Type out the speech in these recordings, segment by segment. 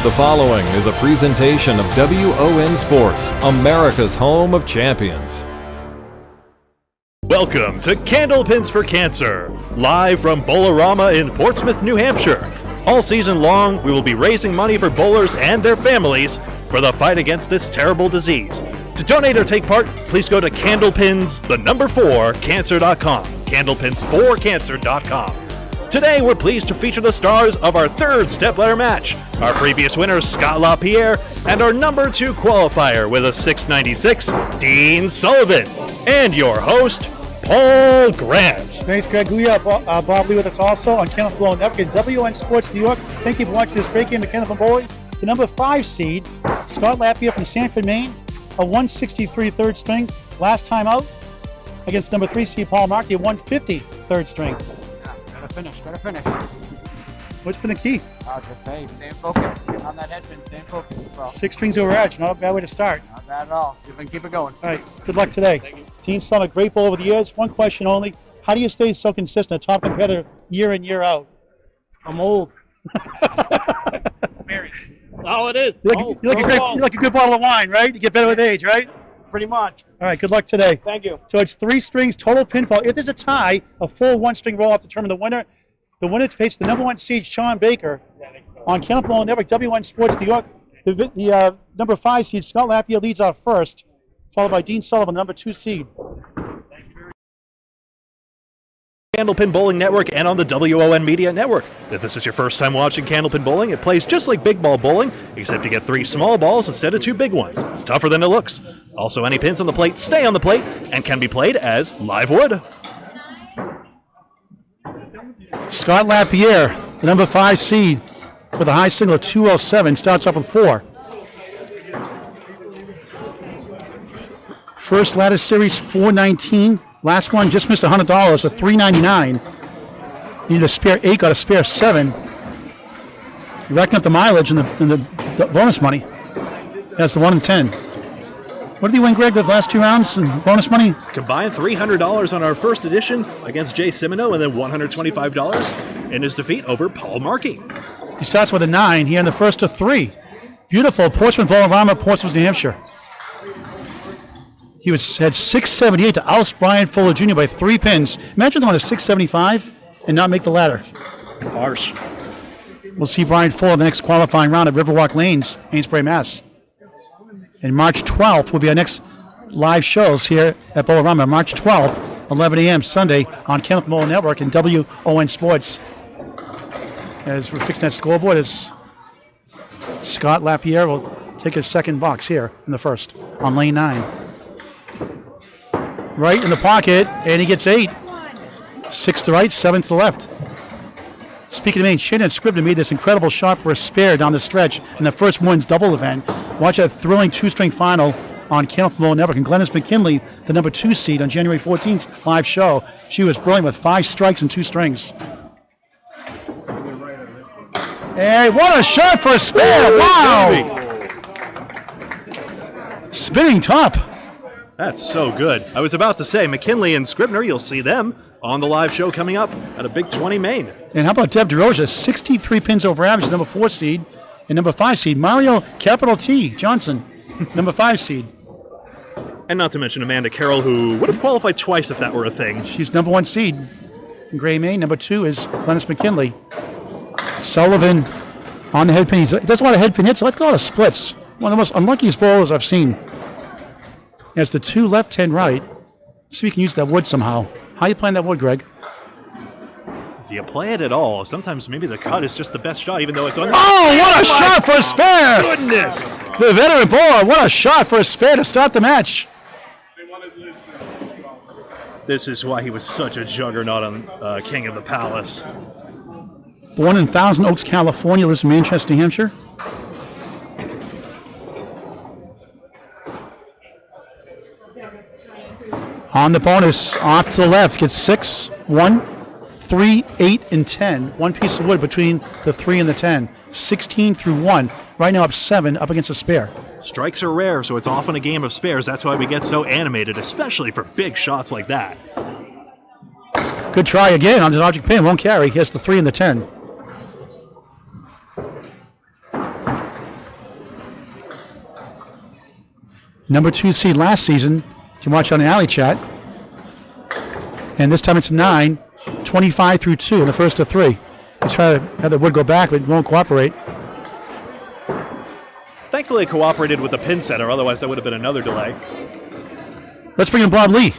The following is a presentation of W.O.N Sports, America's home of champions. Welcome to Candlepins for Cancer, live from Bowl-O-Rama in Portsmouth, New Hampshire. All season long, we will be raising money for bowlers and their families for the fight against this terrible disease. To donate or take part, please go to candlepins4cancer.com. Candlepins4cancer.com. Today, we're pleased to feature the stars of our third stepladder match, our previous winner, Scott LaPierre, and our number 2 qualifier with a 696, Dean Sullivan, and your host, Paul Grant. Thanks, Greg. Gouillart Bob Lee with us also on Candlepin Bowling Network and W.O.N Sports New York. Thank you for watching this great game of Candlepin Bowling. The number 5 seed, Scott LaPierre from Sanford, Maine, a 163 third string. Last time out against number 3 seed Paul Markey, a 150 third string. Better finish. What's been the key? Just staying focused. Getting on that headpin, staying focused as well. 6 strings over edge, not a bad way to start. Not bad at all. You can keep it going. All right, good luck today. Thank you. Team's done a great bowl over the years. One question only. How do you stay so consistent, a top competitor year in, year out? I'm old. Experience. Oh, it is. You're like a good bottle of wine, right? You get better with age, right? Pretty much. All right, good luck today. Thank you. So it's 3 strings, total pinfall. If there's a tie, a full 1-string roll-off determine the winner. The winner faces the number 1 seed, Shawn Baker, on Candlepin Bowling Network, W.O.N Sports New York. The number 5 seed, Scott LaPierre, leads off first, followed by Dean Sullivan, number 2 seed. Candlepin Bowling Network and on the W.O.N Media Network. If this is your first time watching Candlepin Bowling, it plays just like big ball bowling, except you get 3 small balls instead of 2 big ones. It's tougher than it looks. Also, any pins on the plate stay on the plate and can be played as live wood. Scott LaPierre, the number 5 seed, with a high single of 207, starts off with 4. First ladder series, 419. Last one just missed $100 with $399. Needed a spare 8, got a spare 7. You reckon up the mileage and the bonus money. That's the 1 and 10. What did he win, Greg, the last 2 rounds in bonus money? Combined $300 on our first edition against Jay Simino, and then $125 in his defeat over Paul Markey. He starts with a 9 here in the first of 3. Beautiful Portsmouth, Bowl-O-Rama, Portsmouth, New Hampshire. He had 678 to oust Brian Fuller Jr. by 3 pins. Imagine going to 675 and not make the ladder. Harsh. We'll see Brian Fuller the next qualifying round at Riverwalk Lanes, Amesbury, Mass. And March 12th will be our next live shows here at Bowl-O-Rama. March 12th, 11 a.m. Sunday on Candlepin Bowling Network and W.O.N Sports. As we're fixing that scoreboard, as Scott LaPierre will take his second box here in the first on lane 9. Right in the pocket, and he gets 8. 6 to right, 7 to the left. Speaking of Maine, Shannon Scribner made this incredible shot for a spare down the stretch in the first women's double event. Watch that thrilling 2-string final on Candlepin Bowling Network. And Glennis McKinley, the number 2 seed on January 14th live show. She was brilliant with 5 strikes and 2 strings. And what a shot for a spare! Wow! Spinning top. That's so good. I was about to say, McKinley and Scribner, you'll see them on the live show coming up at a Big 20 Maine. And how about Deb DeRosa, 63 pins over average, number 4 seed. And number 5 seed, Mario Capital T Johnson, number 5 seed. And not to mention Amanda Carroll, who would have qualified twice if that were a thing. She's number 1 seed in Gray, Maine. Number 2 is Glennis McKinley. Sullivan on the head pin. He does a lot of head pin hits. Let's call it splits. One of the most unluckiest bowlers I've seen. He has the 2 left, 10 right. See if we can use that wood somehow. How you playing that wood, Greg? Do you play it at all? Sometimes maybe the cut is just the best shot, even though it's under. Oh, what a shot for a spare! Goodness! The veteran bowler, what a shot for a spare to start the match. This is why he was such a juggernaut on King of the Palace. Born in Thousand Oaks, California, lives in Manchester, New Hampshire. On the bonus, off to the left, gets 6, 1, 3, 8, and 10. 1 piece of wood between the 3 and the 10. 16 through 1. Right now up 7, up against a spare. Strikes are rare, so it's often a game of spares. That's why we get so animated, especially for big shots like that. Good try again on his object pin. Won't carry. He has the 3 and the 10. number 2 seed last season. You can watch on the Alley Chat. And this time it's 9, 25 through 2 in the first of 3. He's trying to have the wood go back, but it won't cooperate. Thankfully, it cooperated with the pin setter, otherwise that would have been another delay. Let's bring in Bob Lee.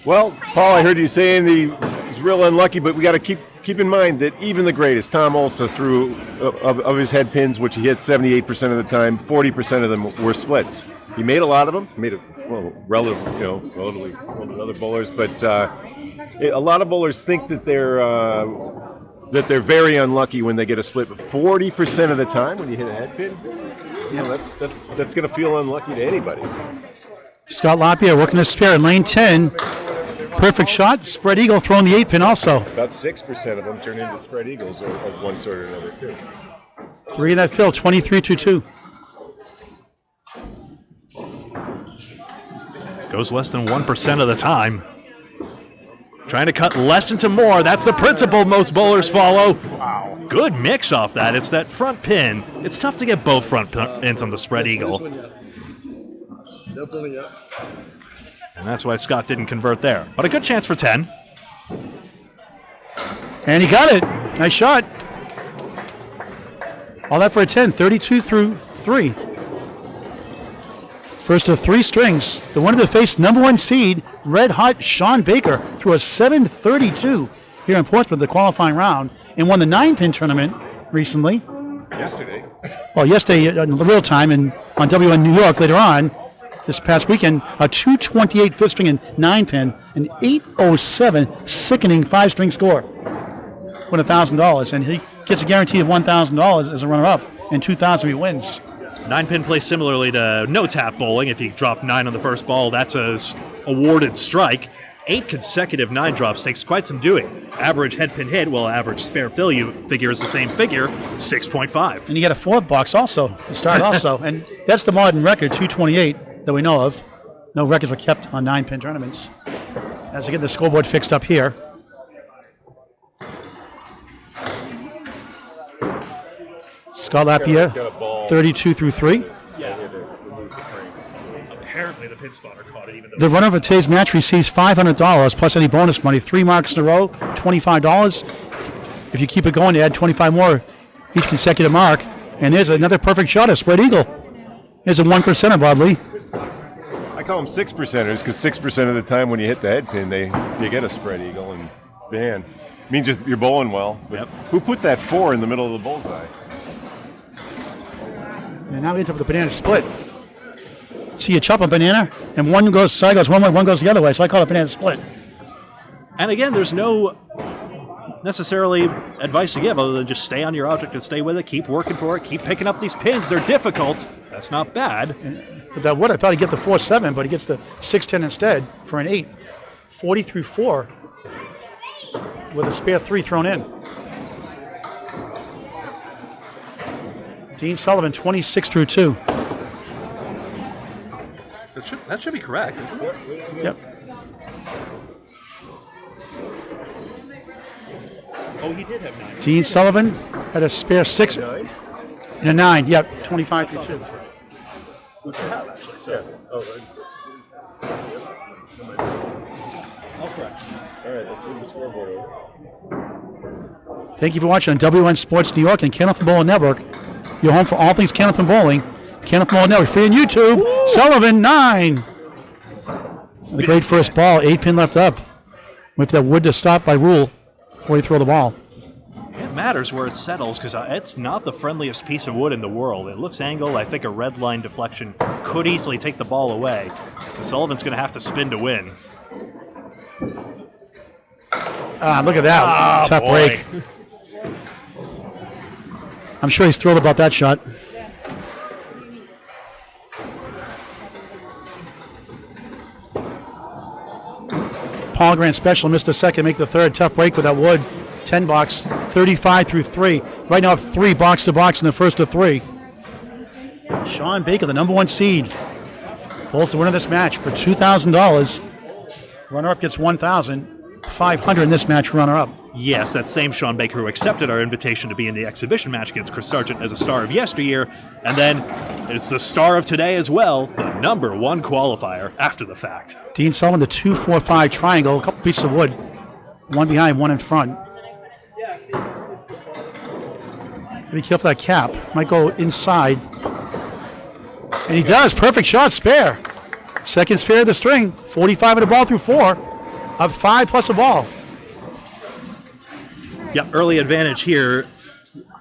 Well, Paul, I heard you saying he's real unlucky, but we got to keep in mind that even the greatest, Tom Olsa, threw of his head pins, which he hit 78% of the time, 40% of them were splits. He made a lot of them. Made relatively more than other bowlers, but a lot of bowlers think that they're very unlucky when they get a split. But 40% of the time, when you hit a head pin, that's going to feel unlucky to anybody. Scott Lapierre working the spare in lane 10. Perfect shot. Spread eagle throwing the 8-pin also. About 6% of them turn into spread eagles of one sort or another, too. 3 in that fill, 23-2. Goes less than 1% of the time. Trying to cut less into more. That's the principle most bowlers follow. Wow. Good mix off that. It's that front pin. It's tough to get both front pins on the spread eagle. And that's why Scott didn't convert there. But a good chance for 10. And he got it. Nice shot. All that for a 10, 32 through 3. First of 3 strings. The winner to face number 1 seed, red hot Shawn Baker, threw a 732 here in Portsmouth, the qualifying round, and won the 9-pin tournament recently. Yesterday. Well, yesterday in real time and on W.O.N New York later on. This past weekend, a 228 fifth string and 9-pin, an 807 sickening 5-string score. Win $1,000, and he gets a guarantee of $1,000 as a runner-up, and $2,000 if he wins. 9-pin plays similarly to no-tap bowling. If you drop 9 on the first ball, that's a awarded strike. 8 consecutive 9 drops takes quite some doing. Average head pin hit, well, average spare fill you figure is the same figure, 6.5. And you get a 4-box also to start also, and that's the modern record, 228. That we know of. No records were kept on 9-pin tournaments. As we get the scoreboard fixed up here. Scott Lapierre, 32 through 3. Yeah. Apparently the pin spotter caught it, even though The runner of today's match receives $500 plus any bonus money. 3 marks in a row, $25. If you keep it going, you add 25 more each consecutive mark. And there's another perfect shot, a spread eagle. Here's a 1%er, Bob Lee. I call them 6%ers because 6% of the time when you hit the head pin, you get a spread eagle, and man, means you're bowling well. Yep. Who put that 4 in the middle of the bullseye? And now he ends up with a banana split. See, you chop a banana, and one side goes one way, one goes the other way, so I call it a banana split. And again, there's no necessarily advice to give other than just stay on your object and stay with it, keep working for it, keep picking up these pins. They're difficult. That's not bad. But that would, I thought he'd get the 4-7, but he gets the 6-10 instead for an 8. 40 through 4 with a spare 3 thrown in. Dean Sullivan, 26 through 2. That should be correct, isn't it? Yep. Oh, he did have 9. Dean Sullivan had a spare 6 and a 9. Yep, 25 through 2. Which I have, actually. So. All correct. All right, let's move the scoreboard over. Thank you for watching on W.O.N Sports New York and Candlepin Bowling Network. Your home for all things Candlepin Bowling. Candlepin Bowling Network, free on YouTube. Woo! Sullivan, 9. The great first ball, 8-pin left up. With that wood to stop by rule before you throw the ball. It matters where it settles because it's not the friendliest piece of wood in the world. It looks angled. I think a red line deflection could easily take the ball away. So Sullivan's going to have to spin to win. Look at that. Tough break. I'm sure he's thrilled about that shot. Paul Grant special, missed a second, make the third. Tough break with that wood. 10 box, 35 through 3. Right now up 3 box to box in the first of 3. Shawn Baker, the number 1 seed, holds the winner of this match for $2,000. Runner-up gets $1,500 in this match, runner-up. Yes, that same Shawn Baker who accepted our invitation to be in the exhibition match against Chris Sargent as a star of yesteryear, and then it's the star of today as well, the #1 qualifier after the fact. Dean Sullivan, the 2-4-5 triangle, a couple pieces of wood, one behind, one in front. Be careful that cap. Might go inside. And he does. Perfect shot. Spare. Second spare of the string. 45 of the ball through 4. Up 5 plus a ball. Yep, early advantage here.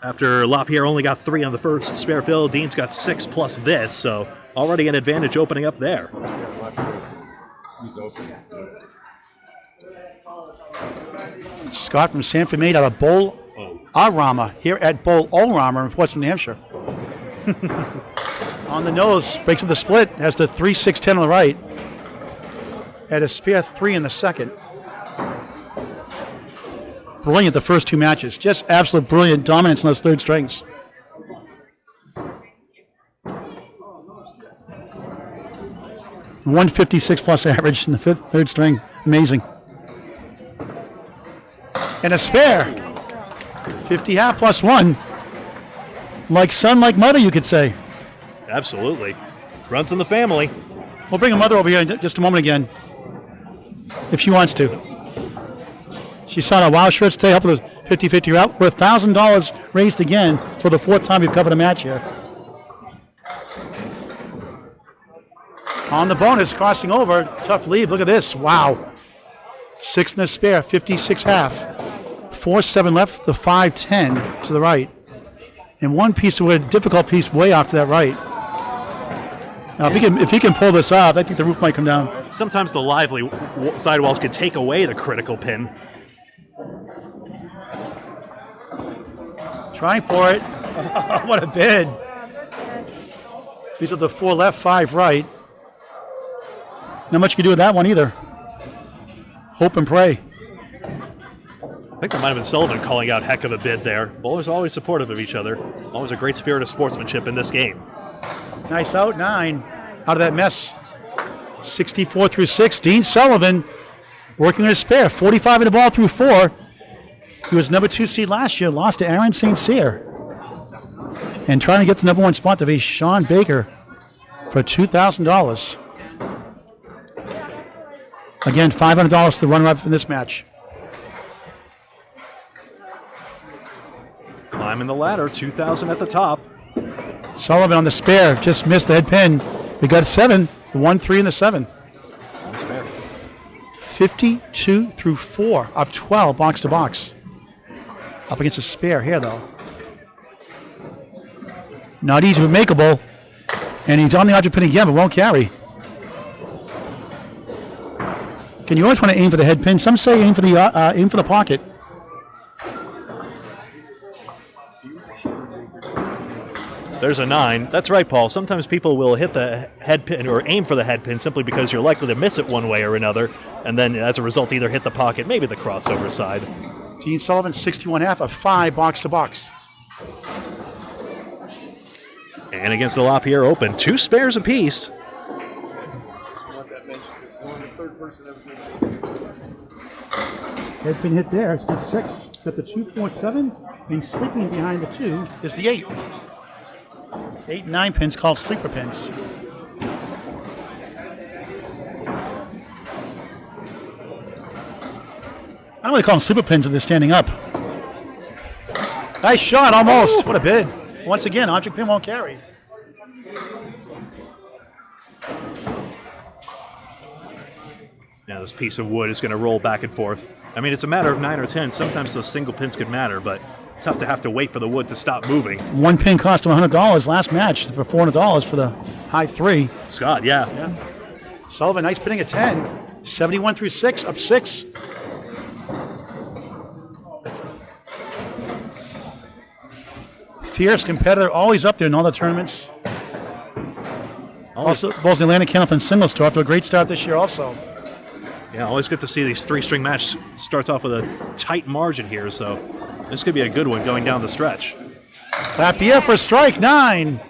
After LaPierre only got 3 on the first spare fill, Dean's got 6 plus this, so already an advantage opening up there. He's open. Scott from Sanford made out of Bowl-O-Rama here at Bowl-O-Rama in Portsmouth, New Hampshire. On the nose, breaks up the split, has the 3-6-10 on the right. Had a spare 3 in the second. Brilliant the first 2 matches. Just absolute brilliant dominance in those third strings. .156 plus average in the third string. Amazing. And a spare. 50 half plus 1. Like son, like mother, you could say. Absolutely. Runs in the family. We'll bring a mother over here in just a moment again, if she wants to. She saw our wild shirts today, help with the 50-50 route. We're $1,000 raised again for the 4th time we've covered a match here. On the bonus, crossing over, tough lead. Look at this. Wow. 6 in the spare, 56 half. 4-7 left, the 5-10 to the right. And one piece of wood, difficult piece way off to that right. Now, if he can pull this off, I think the roof might come down. Sometimes the lively sidewalls can take away the critical pin. Trying for it. What a bid. These are the 4 left, 5 right. Not much you can do with that one either. Hope and pray. I think that might have been Sullivan calling out heck of a bid there. Bowlers are always supportive of each other. Always a great spirit of sportsmanship in this game. Nice out, 9. Out of that mess. 64 through 6. Dean Sullivan working on a spare. 45 in the ball through 4. He was #2 seed last year. Lost to Aaron St. Cyr. And trying to get the #1 spot to face Shawn Baker for $2,000. Again, $500 to the runner-up in this match. Climbing the ladder, 2,000 at the top. Sullivan on the spare, just missed the head pin. We got 7, the 1-3 and the 7. Spare. 52 through 4, up 12 box to box. Up against a spare here though. Not easy but makeable. And he's on the object pin again, but won't carry. Can you always want to aim for the head pin? Some say aim for the pocket. There's a 9. That's right, Paul. Sometimes people will hit the head pin or aim for the head pin simply because you're likely to miss it one way or another, and then as a result either hit the pocket, maybe the crossover side. Dean Sullivan, 61 half, a 5 box to box. And against the LaPierre Open, 2 spares apiece. Head pin hit there, it's got 6. Got the 2-4-7, and sleeping behind the 2 is the 8. 8 and 9 pins called sleeper pins. I don't really call them sleeper pins if they're standing up. Nice shot, almost. What a bid. Once again, object pin won't carry. Now this piece of wood is going to roll back and forth. I mean, it's a matter of 9 or 10. Sometimes those single pins could matter, but tough to have to wait for the wood to stop moving. One pin cost him $100 last match for $400 for the high 3. Scott, yeah. Sullivan, nice pinning at 10. 71 through 6, up 6. Fierce competitor, always up there in all the tournaments. Also, Bowls the Atlantic Candlepin Singles Tour, after a great start this year also. Yeah, always good to see these 3-string match starts off with a tight margin here, so this could be a good one going down the stretch. LaPierre for strike, 9.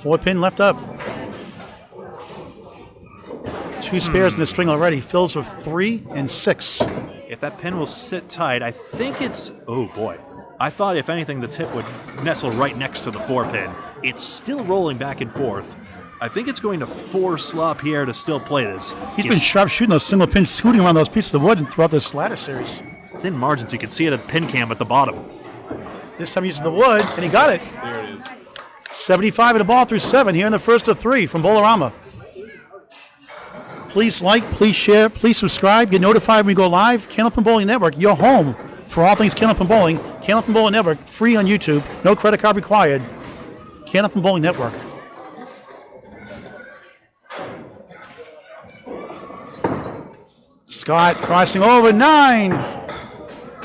4 pin left up. 2 spares in the string already. Fills with 3 and 6. If that pin will sit tight, I think it's... Oh, boy. I thought, if anything, the tip would nestle right next to the 4-pin. It's still rolling back and forth. I think it's going to force LaPierre to still play this. He's been sharp shooting those single pins, scooting around those pieces of wood throughout this ladder series. Thin margins, you can see it at the pin cam at the bottom. This time using the wood, and he got it. There it is. 75 of the ball through 7 here in the first of 3 from Bowl-O-Rama. Please like, please share, please subscribe, get notified when we go live. Candlepin Bowling Network, your home for all things Candlepin Bowling. Candlepin Bowling Network, free on YouTube, no credit card required. Candlepin Bowling Network. Scott crossing over 9.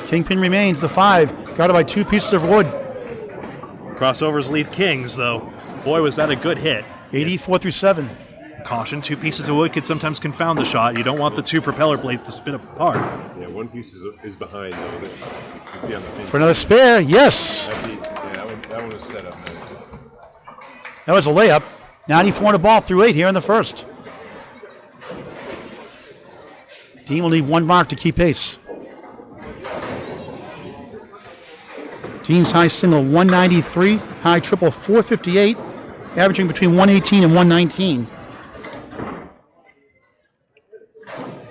Kingpin remains the 5, guarded by 2 pieces of wood. Crossovers leave kings, though. Boy, was that a good hit. 84 through 7. Caution, 2 pieces of wood could sometimes confound the shot. You don't want the 2 propeller blades to spin apart. Yeah, one piece is behind, though. That you can see on the pin. For another spare, yes. That one was set up nice. That was a layup. 94 on the ball through 8 here in the first. Dean will need 1 mark to keep pace. Dean's high single 193, high triple 458, averaging between 118 and 119.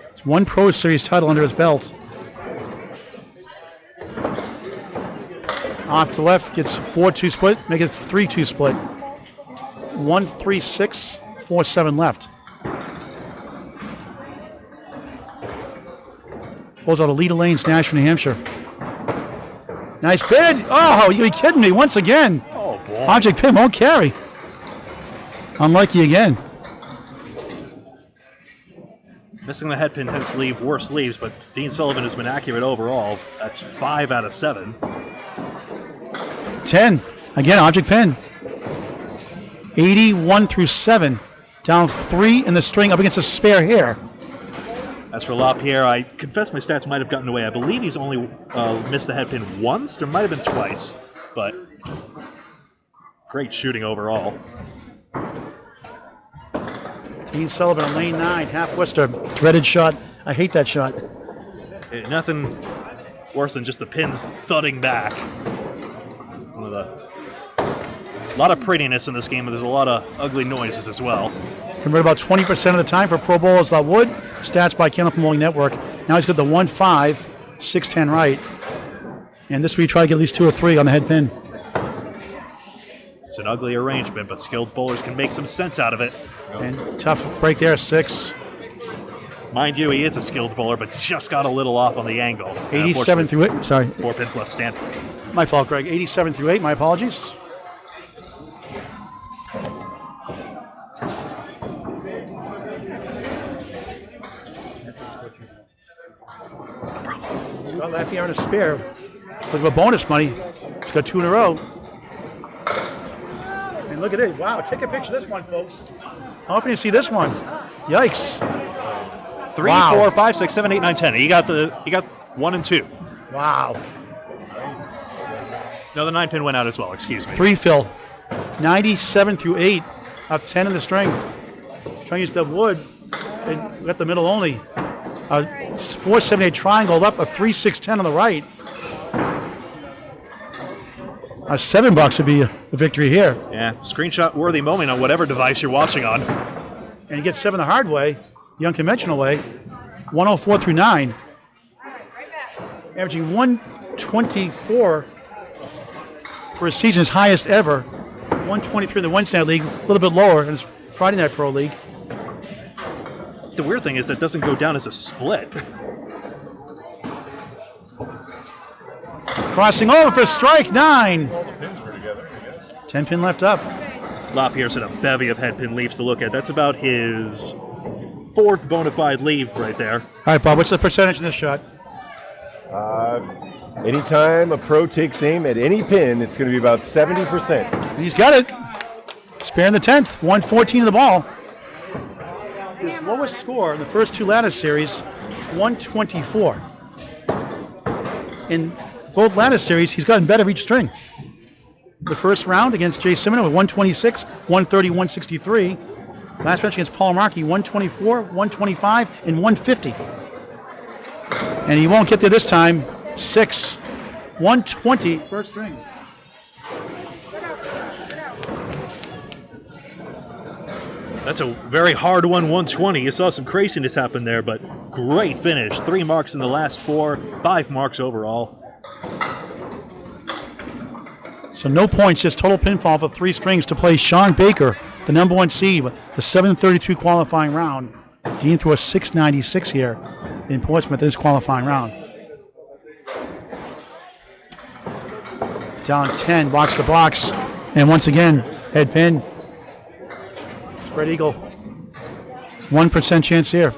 It's 1 Pro Series title under his belt. Off to left, gets 4-2 split, make it 3-2 split. 1-3-6, 4-7 left. Pulls out a lead of lanes, Nashville, New Hampshire. Nice bid. Oh, you be kidding me once again. Oh, boy. Object pin won't carry. Unlucky again. Missing the head pin tends to leave worse leaves, but Dean Sullivan has been accurate overall. That's 5 out of 7. 10. Again, object pin. 81 through 7. Down 3 in the string up against a spare hair. As for LaPierre, I confess my stats might have gotten away. I believe he's only missed the head pin once. There might have been twice, but great shooting overall. Dean Sullivan on lane 9, half Worcester. Dreaded shot. I hate that shot. Nothing worse than just the pins thudding back. A lot of prettiness in this game, but there's a lot of ugly noises as well. Convert about 20% of the time for Pro Bowlers Wood. Stats by Candlepin Bowling Network. Now he's got the 1-5, 6-10 right. And this week, try to get at least 2 or 3 on the head pin. It's an ugly arrangement, but skilled bowlers can make some sense out of it. And tough break there, 6. Mind you, he is a skilled bowler, but just got a little off on the angle. 87 through 8. Sorry. 4 pins left standing. My fault, Greg. 87 through 8. My apologies. Scott LaPierre on a spare. Look for bonus money. He's got 2 in a row. And look at this. Wow, take a picture of this one, folks. How often do you see this one? Yikes. 3, Wow. 4, 5, 6, 7, 8, 9, 10. He got 1 and 2. Wow. No, the 9 pin went out as well, excuse me. 3 fill. 97 through 8. Up 10 in the string. Trying to use the wood. And we got the middle only. 478 triangle left, a 3-6-10 on the right. A $7 would be a victory here. Yeah, screenshot worthy moment on whatever device you're watching on. And he gets 7 the hard way, the unconventional way. 104 through 9. Averaging 124 for his season's highest ever. 123 in the Wednesday Night League, a little bit lower in his Friday Night Pro League. The weird thing is that doesn't go down as a split. Crossing over for strike 9. All the pins were together, I guess. 10 pin left up. LaPierre's had a bevy of head pin leaves to look at. That's about his 4th bona fide leave right there. All right, Bob, what's the percentage in this shot? Anytime a pro takes aim at any pin, it's going to be about 70%. And he's got it. Sparing the 10th. 114 of the ball. His lowest score in the first 2 ladder series, 124. In both ladder series, he's gotten better each string. The first round against Jay Simon with 126, 130, 163. Last match against Paul Markey, 124, 125, and 150. And he won't get there this time. 6, 120, first string. That's a very hard one, 120. You saw some craziness happen there, but great finish. 3 marks in the last 4, 5 marks overall. So no points, just total pinfall for 3 strings to play Shawn Baker, the number 1 seed, with the 7:32 qualifying round. Dean threw a 6.96 here in Portsmouth in this qualifying round. Down 10, box to box, and once again, head pin. Spread eagle. 1% chance here.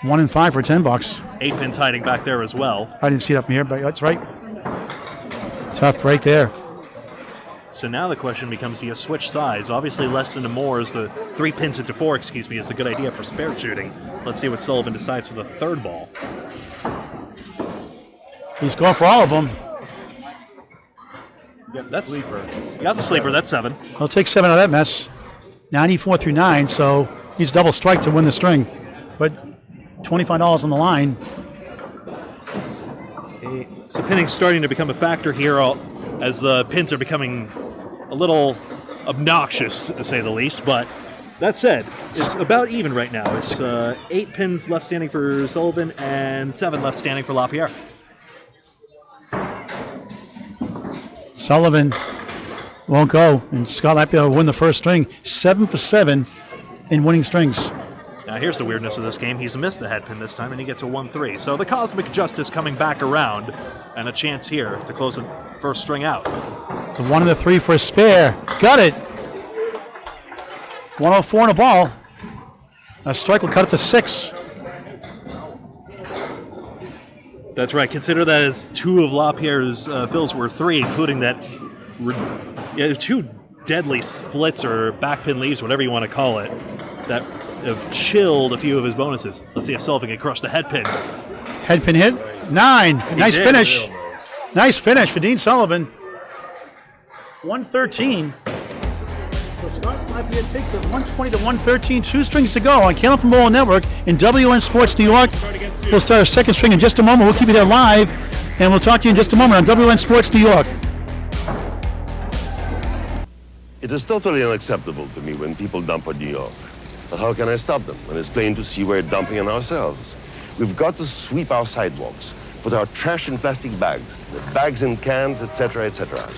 1 and 5 for $10. 8 pins hiding back there as well. I didn't see that from here, but that's right. Tough break there. So now the question becomes, do you switch sides? Obviously less than a more is the 3 pins into 4, is a good idea for spare shooting. Let's see what Sullivan decides for the third ball. He's going for all of them. That's sleeper. You got the sleeper, that's 7. He'll take 7 out of that mess. 94 through 9, so he's double strike to win the string. But $25 on the line. So pinning's starting to become a factor here as the pins are becoming a little obnoxious, to say the least. But that said, it's about even right now. It's 8 pins left standing for Sullivan and 7 left standing for LaPierre. Sullivan won't go, and Scott LaPierre will win the first string. 7 for 7 in winning strings. Now here's the weirdness of this game. He's missed the head pin this time, and he gets a 1-3. So the cosmic justice coming back around, and a chance here to close the first string out. The 1 and the 3 for a spare. Got it. 104 in a ball. A strike will cut it to 6. That's right. Consider that as 2 of LaPierre's fills were 3, including that 2 deadly splits or backpin leaves, whatever you want to call it, that have chilled a few of his bonuses. Let's see if Sullivan can crush the head pin. Head pin hit. 9. Nice finish. Nice finish for Dean Sullivan. 113. So Scott LaPierre takes it 120 to 113. 2 strings to go on Candlepin Bowling Network in W.O.N Sports New York. We'll start our second string in just a moment. We'll keep you there live, and we'll talk to you in just a moment on W.O.N Sports New York. It is totally unacceptable to me when people dump on New York. But how can I stop them when it's plain to see we're dumping on ourselves? We've got to sweep our sidewalks, put our trash in plastic bags, the bags in cans, etc., etc.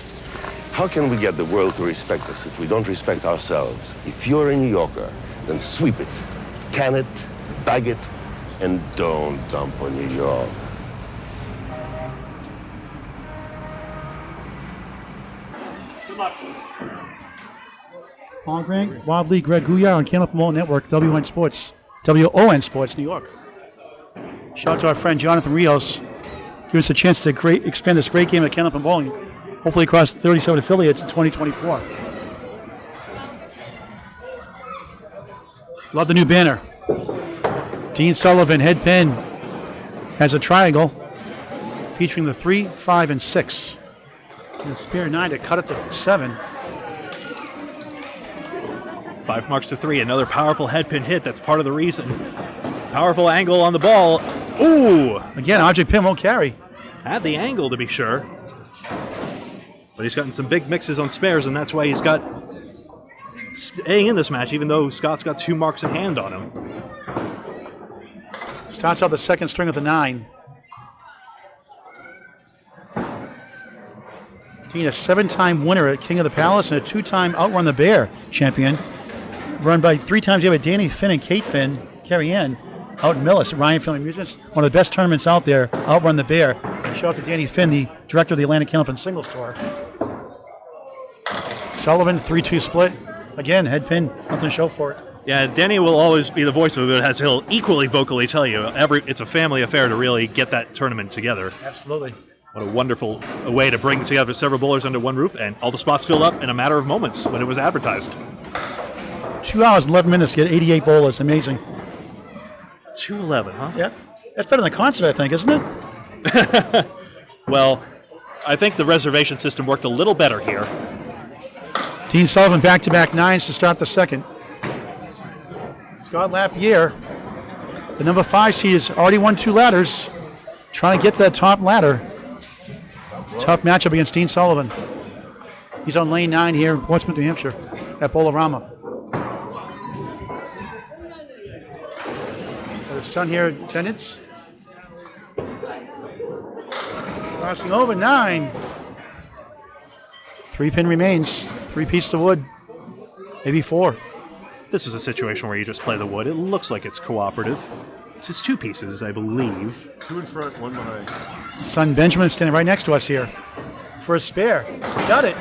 How can we get the world to respect us if we don't respect ourselves? If you're a New Yorker, then sweep it, can it, bag it, and don't dump on New York. Paul Grant, Bob Lee, Greg Gouillart on Candlepin Bowling Network, W.O.N Sports New York. Shout out to our friend Jonathan Rios. Give us a chance to expand this great game of Candlepin Bowling, hopefully across 37 affiliates in 2024. Love the new banner. Dean Sullivan, head pin, has a triangle featuring the 3, 5, and 6. And the spare 9 to cut it to 7. 5 marks to 3. Another powerful head pin hit. That's part of the reason. Powerful angle on the ball. Ooh! Again, object pin won't carry. Had the angle, to be sure. But he's gotten some big mixes on spares, and that's why he's got staying in this match, even though Scott's got 2 marks in hand on him. Starts out the second string of the 9. Being a 7-time winner at King of the Palace and a 2-time Outrun the Bear champion. Run by 3 times ever Danny Finn and Kate Finn, Carrie Ann, out in Millis at Ryan Family Amusements. One of the best tournaments out there, Outrun the Bear. Shout out to Danny Finn, the director of the Atlantic Candlepin Singles Tour. Sullivan, 3-2 split. Again, head pin, nothing to show for it. Yeah, Danny will always be the voice of it, as he'll equally vocally tell you. It's a family affair to really get that tournament together. Absolutely. What a wonderful way to bring together several bowlers under one roof, and all the spots filled up in a matter of moments when it was advertised. 2 hours and 11 minutes to get 88 bowlers. Amazing. 2:11, huh? Yeah. That's better than the concert, I think, isn't it? Well, I think the reservation system worked a little better here. Dean Sullivan back-to-back 9s to start the second. Scott LaPierre, The number 5 seed has already won 2 ladders. Trying to get to that top ladder. Tough matchup against Dean Sullivan. He's on lane 9 here in Portsmouth, New Hampshire at Bowl-O-Rama. The sun here in attendance. Crossing over 9. 3 pin remains. 3 pieces of wood. Maybe 4. This is a situation where you just play the wood. It looks like it's cooperative. It's just 2 pieces, I believe. 2 in front, 1 behind. Son Benjamin standing right next to us here for a spare. Got it.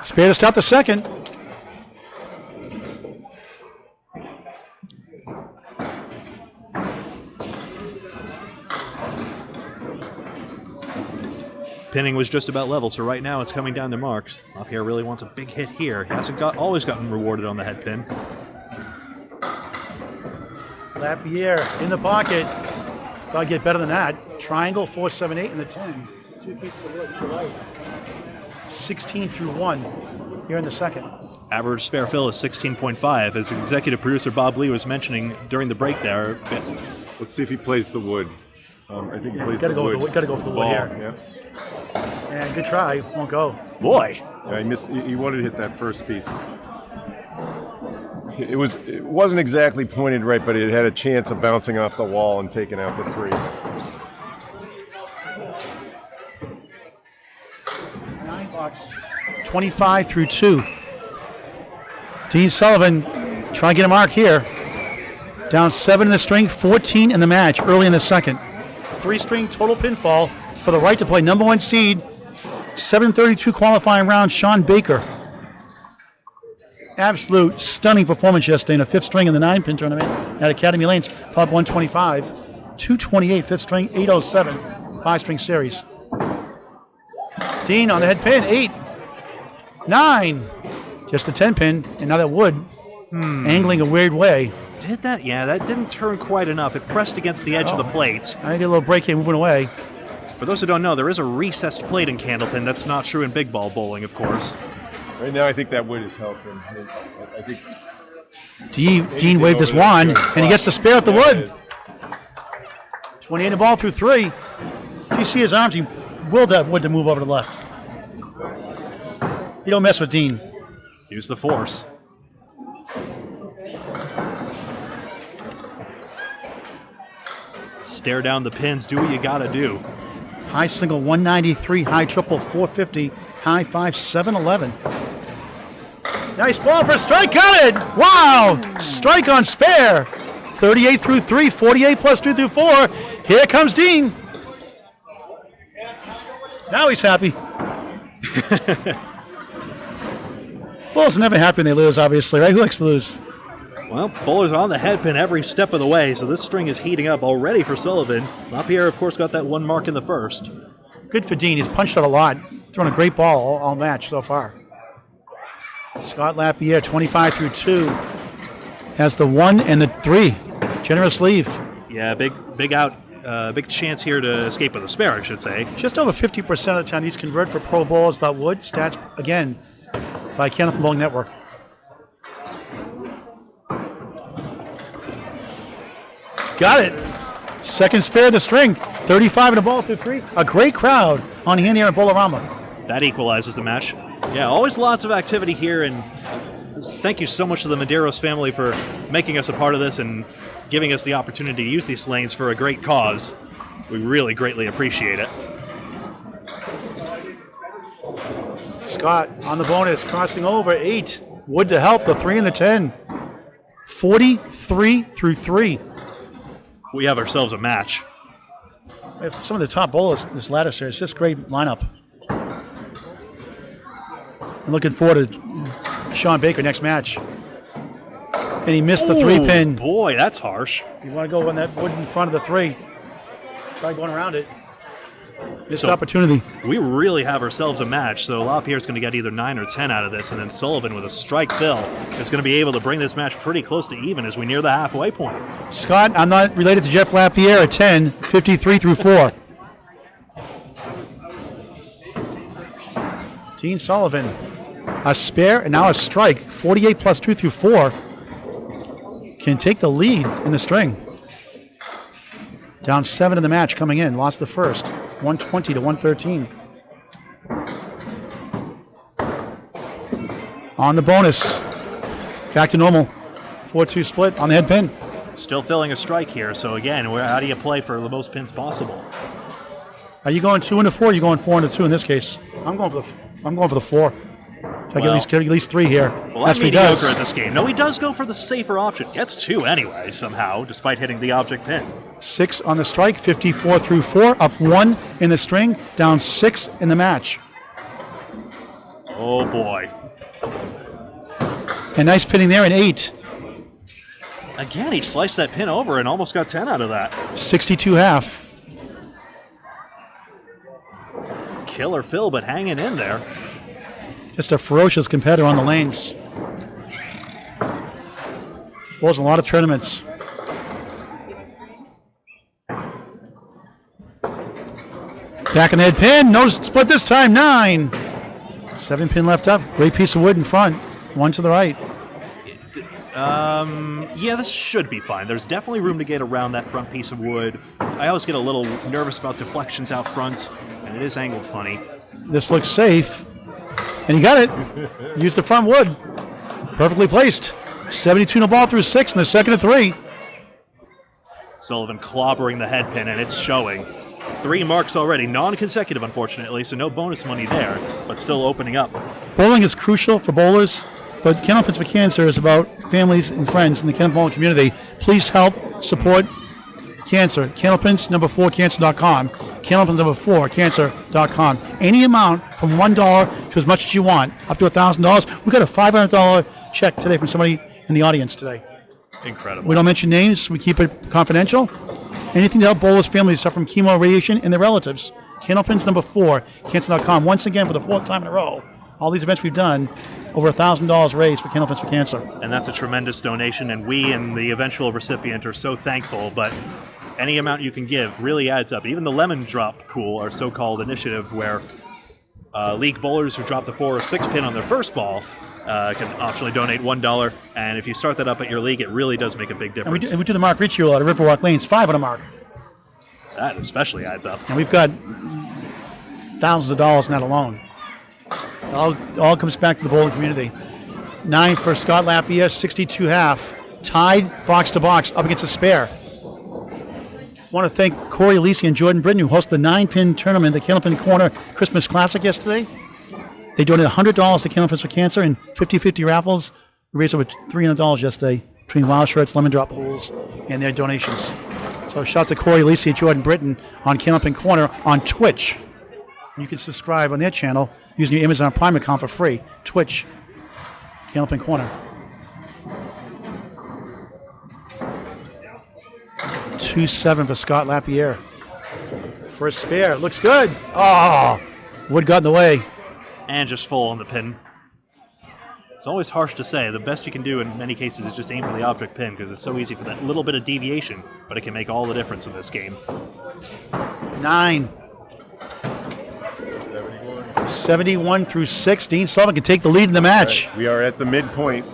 Spare to stop the second. Pinning was just about level, so right now it's coming down to marks. LaPierre really wants a big hit here. He hasn't always gotten rewarded on the head pin. LaPierre in the pocket. Thought I'd get better than that. Triangle, 4, 7, 8 in the 10. 2 pieces of wood to the right. 16 through 1 here in the second. Average spare fill is 16.5, as executive producer Bob Lee was mentioning during the break there. Let's see if he plays the wood. I think he plays Gotta the wood. Gotta go for the wood here. Yeah. And good try. Won't go. Boy! Yeah, he missed. He wanted to hit that first piece. It wasn't exactly pointed right, but it had a chance of bouncing off the wall and taking out the 3. 9 bucks. 25 through 2. Dean Sullivan trying to get a mark here. Down 7 in the string, 14 in the match early in the second. 3-string total pinfall for the right to play number 1 seed. 7:32 qualifying round, Shawn Baker. Absolute stunning performance yesterday in a 5th string in the 9-pin tournament at Academy Lanes, Pub 125. 228, 5th string, 807, 5-string series. Dean on the head pin, 8, 9. Just a 10-pin, and now that wood angling a weird way. Did that? Yeah, that didn't turn quite enough. It pressed against the edge of the plate. I get a little break here moving away. For those who don't know, there is a recessed plate in Candlepin. That's not true in big ball bowling, of course. Right now, I think that wood is helping. I think Dean waved his wand, and he gets the spare at the wood. 28 the ball through 3. If you see his arms, he willed that wood to move over to the left. You don't mess with Dean. Use the force. Stare down the pins. Do what you gotta do. High single 193, high triple 450, high 5 711. Nice ball for a strike. Got it! Wow! Strike on spare. 38 through 3, 48 plus 2 through 4. Here comes Dean. Now he's happy. Bowlers are never happy when they lose, obviously, right? Who likes to lose? Well, bowlers on the head pin every step of the way, so this string is heating up already for Sullivan. LaPierre, of course, got that 1 mark in the first. Good for Dean. He's punched out a lot. Thrown a great ball all match so far. Scott LaPierre, 25 through 2, has the 1 and the 3. Generous leave. Yeah, big chance here to escape with a spare, I should say. Just over 50% of the time these convert for pro bowls that wood. Stats, again, by Candlepin Bowling Network. Got it. Second spare of the string. 35 in the ball through 3. A great crowd on hand here at Bowl-O-Rama. That equalizes the match. Yeah, always lots of activity here, and thank you so much to the Medeiros family for making us a part of this and giving us the opportunity to use these lanes for a great cause. We really greatly appreciate it. Scott on the bonus, crossing over 8. Wood to help, the 3 and the 10. 43 through 3. We have ourselves a match. If some of the top bowlers this ladder series, just great lineup. I'm looking forward to Shawn Baker next match. And he missed the 3-pin. Boy, that's harsh. You want to go on that wood in front of the 3. Try going around it. Missed opportunity. We really have ourselves a match, so LaPierre's going to get either 9 or 10 out of this, and then Sullivan with a strike fill is going to be able to bring this match pretty close to even as we near the halfway point. Scott, I'm not related to Jeff LaPierre at 10, 53 through 4. Dean Sullivan, a spare and now a strike, 48 plus 2 through 4. Can take the lead in the string. Down 7 in the match coming in. Lost the first. 120 to 113. On the bonus. Back to normal. 4-2 split on the head pin. Still filling a strike here, so again, how do you play for the most pins possible? Are you going 2 into 4? Or are you going 4 into 2 in this case? I'm going for the 4. So I get at least 3 here. Well, that's what he mediocre does. at this game. No, he does go for the safer option. Gets 2 anyway, somehow, despite hitting the object pin. 6 on the strike, 54 through 4, up 1 in the string, down 6 in the match. Oh boy. And nice pinning there in 8. Again, he sliced that pin over and almost got 10 out of that. 62 half. Killer Phil, but hanging in there. Just a ferocious competitor on the lanes. Bowls in a lot of tournaments. Back in the head pin. No split this time. 9. 7 pin left up. Great piece of wood in front. 1 to the right. Yeah, this should be fine. There's definitely room to get around that front piece of wood. I always get a little nervous about deflections out front, and it is angled funny. This looks safe. And he got it. Used the front wood. Perfectly placed. 72 in the ball through 6 in the second of 3. Sullivan clobbering the head pin, and it's showing. 3 marks already, non-consecutive, unfortunately, so no bonus money there, but still opening up. Bowling is crucial for bowlers, but Candlepins for Cancer is about families and friends in the Candlepin bowling community. Please help support cancer. Candlepins, number 4, cancer.com. Candlepins, number 4, cancer.com. Any amount from $1 to as much as you want, up to $1,000. We got a $500 check today from somebody in the audience today. Incredible. We don't mention names. We keep it confidential. Anything to help bowlers' families suffer from chemo, radiation, and their relatives. Candlepins, number 4, cancer.com. Once again, for the 4th time in a row, all these events we've done, over $1,000 raised for Candlepins for Cancer. And that's a tremendous donation, and we and the eventual recipient are so thankful, but any amount you can give really adds up. Even the Lemon Drop Pool, our so-called initiative where league bowlers who drop the 4 or 6 pin on their first ball can optionally donate $1, and if you start that up at your league, it really does make a big difference. And we do the Mark Ricci rule out of Riverwalk Lanes, 5 on a mark. That especially adds up. And we've got thousands of dollars in that alone. All comes back to the bowling community. 9 for Scott Lapierre, 62 half. Tied box to box, up against a spare. Want to thank Corey Alisi and Jordan Britton, who hosted the 9-pin tournament at the Candlepin Corner Christmas Classic yesterday. They donated $100 to Candlepins for Cancer and 50-50 raffles. We raised over $300 yesterday between Wild Shirts, Lemon Drop Pools, and their donations. So shout out to Corey Alisi and Jordan Britton on Candlepin Corner on Twitch. You can subscribe on their channel using your Amazon Prime account for free. Twitch, Candlepin Corner. 2-7 for Scott Lapierre. For a spare. Looks good. Oh, wood got in the way. And just full on the pin. It's always harsh to say. The best you can do in many cases is just aim for the object pin because it's so easy for that little bit of deviation, but it can make all the difference in this game. 9. 71 through 6. Dean Sullivan can take the lead in the match. Right. We are at the midpoint.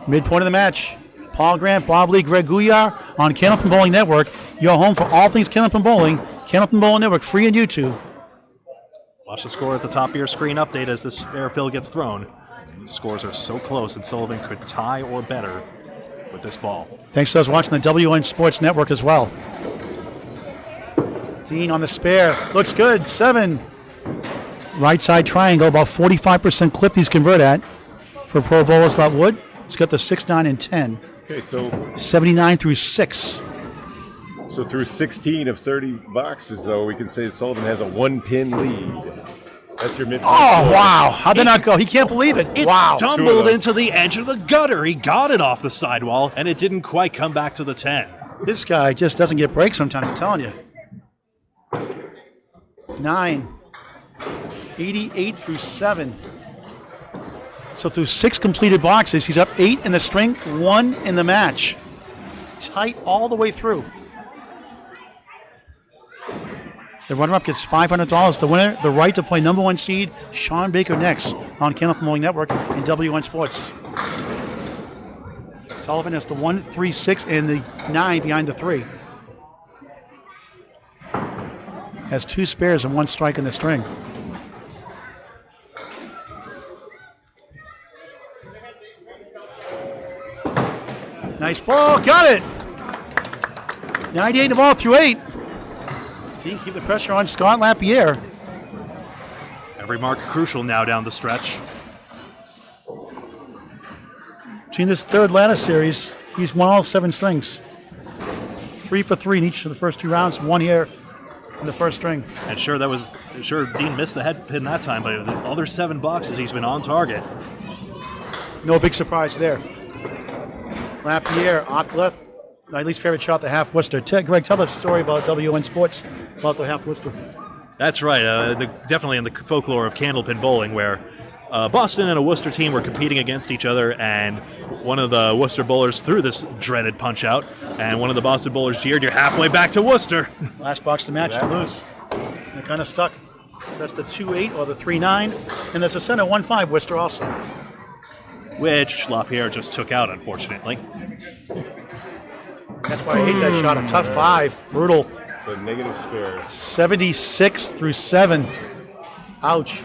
Midpoint of the match. Paul Grant, Bob Lee, Greg Gouillart on Candlepin Bowling Network. Your home for all things Candlepin Bowling. Candlepin Bowling Network, free on YouTube. Watch the score at the top of your screen update as the spare fill gets thrown. The scores are so close, and Sullivan could tie or better with this ball. Thanks to those watching the W.O.N Sports Network as well. Dean on the spare. Looks good. 7. Right side triangle, about 45% clip he's convert at for Pro Bowlers Wood. He's got the 6, 9, and 10. Okay, so 79 through 6. So through 16 of 30 boxes, though, we can say Sullivan has a 1-pin lead. That's your midpoint. Oh, wow. How'd that not go? He can't believe it. It wow. stumbled into the edge of the gutter. He got it off the sidewall, and it didn't quite come back to the 10. This guy just doesn't get breaks sometimes, I'm telling you. 9. 88 through 7. So through 6 completed boxes, he's up 8 in the string, 1 in the match. Tight all the way through. The runner-up gets $500. The winner, the right to play number 1 seed, Shawn Baker next on Candlepin Bowling Network and W.O.N Sports. Sullivan has the 1, 3, 6, and the 9 behind the 3. has 2 spares and 1 strike in the string. Nice ball, got it! 98 the ball through 8. Dean keep the pressure on Scott Lapierre. Every mark crucial now down the stretch. Between this third ladder series, he's won all 7 strings. 3 for 3 in each of the first 2 rounds, 1 here in the first string. And sure, Dean missed the head pin that time, but the other 7 boxes he's been on target. No big surprise there. Lapierre off the left. My least favorite shot, the half Worcester. Greg, tell the story about W.O.N Sports about the half Worcester. That's right. Definitely in the folklore of Candlepin Bowling, where Boston and a Worcester team were competing against each other, and one of the Worcester bowlers threw this dreaded punch out, and one of the Boston bowlers jeered, "You're halfway back to Worcester." Last box to match to lose. They're kind of stuck. That's the 2-8 or the 3-9, and there's a center 1-5 Worcester also. Which Lapierre just took out, unfortunately. That's why I hate that shot. A tough 5. Brutal. It's a negative spare. 76 through 7. Ouch.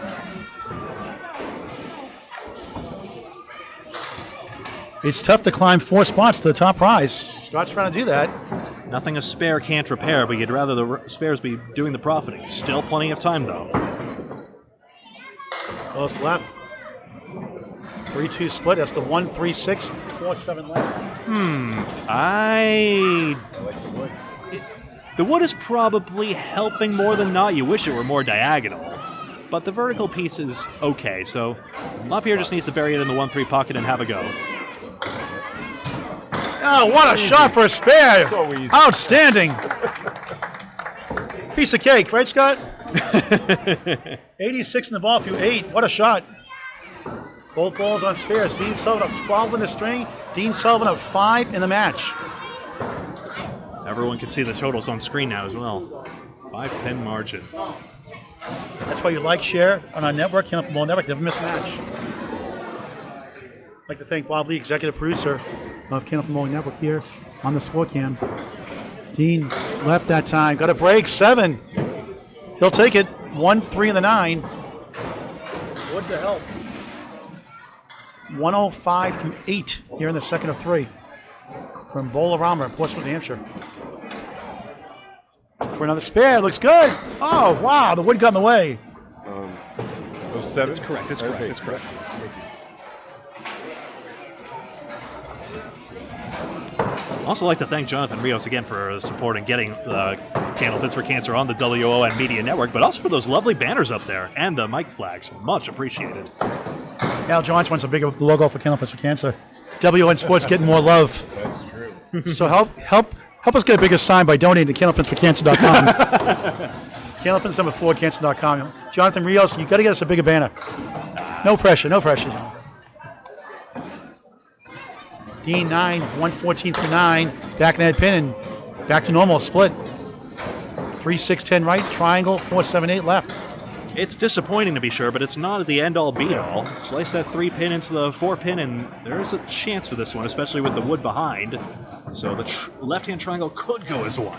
It's tough to climb 4 spots to the top prize. Scott's trying to do that. Nothing a spare can't repair, but you'd rather the spares be doing the profiting. Still plenty of time, though. Close left. 3-2 split. That's the 1-3-6. 4-7 left. The wood is probably helping more than not. You wish it were more diagonal. But the vertical piece is okay, so Lapierre just needs to bury it in the 1-3 pocket and have a go. Oh, what a shot for a spare. So easy. Outstanding. Piece of cake, right, Scott? 86 in the ball through 8. What a shot. Both balls on spares. Dean Sullivan up 12 in the string. Dean Sullivan up 5 in the match. Everyone can see the totals on screen now as well. 5-pin margin. That's why you like, share on our network, Candlepin Bowling Network. Never miss a match. I'd like to thank Bob Lee, executive producer of Candlepin Bowling Network, here on the score cam. Dean left that time. Got a break. 7. He'll take it. 1-3 in the 9. What the hell? 105 through 8 here in the second of 3 from Bowl-O-Rama in Portsmouth, New Hampshire. For another spare. Looks good. Oh, wow. The wood got in the way. 07? That's correct. That's correct. Okay. That's correct. Also like to thank Jonathan Rios again for supporting getting Candlepins for Cancer on the W.O.N Media Network, but also for those lovely banners up there and the mic flags. Much appreciated. Al Johns wants a bigger logo for Candlepins for Cancer. W.O.N Sports getting more love. That's true. So help us get a bigger sign by donating to candlepins4cancer.com. Candlepins number 4 cancer.com. Jonathan Rios, you got to get us a bigger banner. No pressure, no pressure. Dean 9, 114 through 9, back in the head pin and back to normal, split. 3-6-10 right, triangle, 4-7-8 left. It's disappointing to be sure, but it's not the end-all be-all. Slice that 3-pin into the 4-pin, and there's a chance for this one, especially with the wood behind. So the left-hand triangle could go as 1.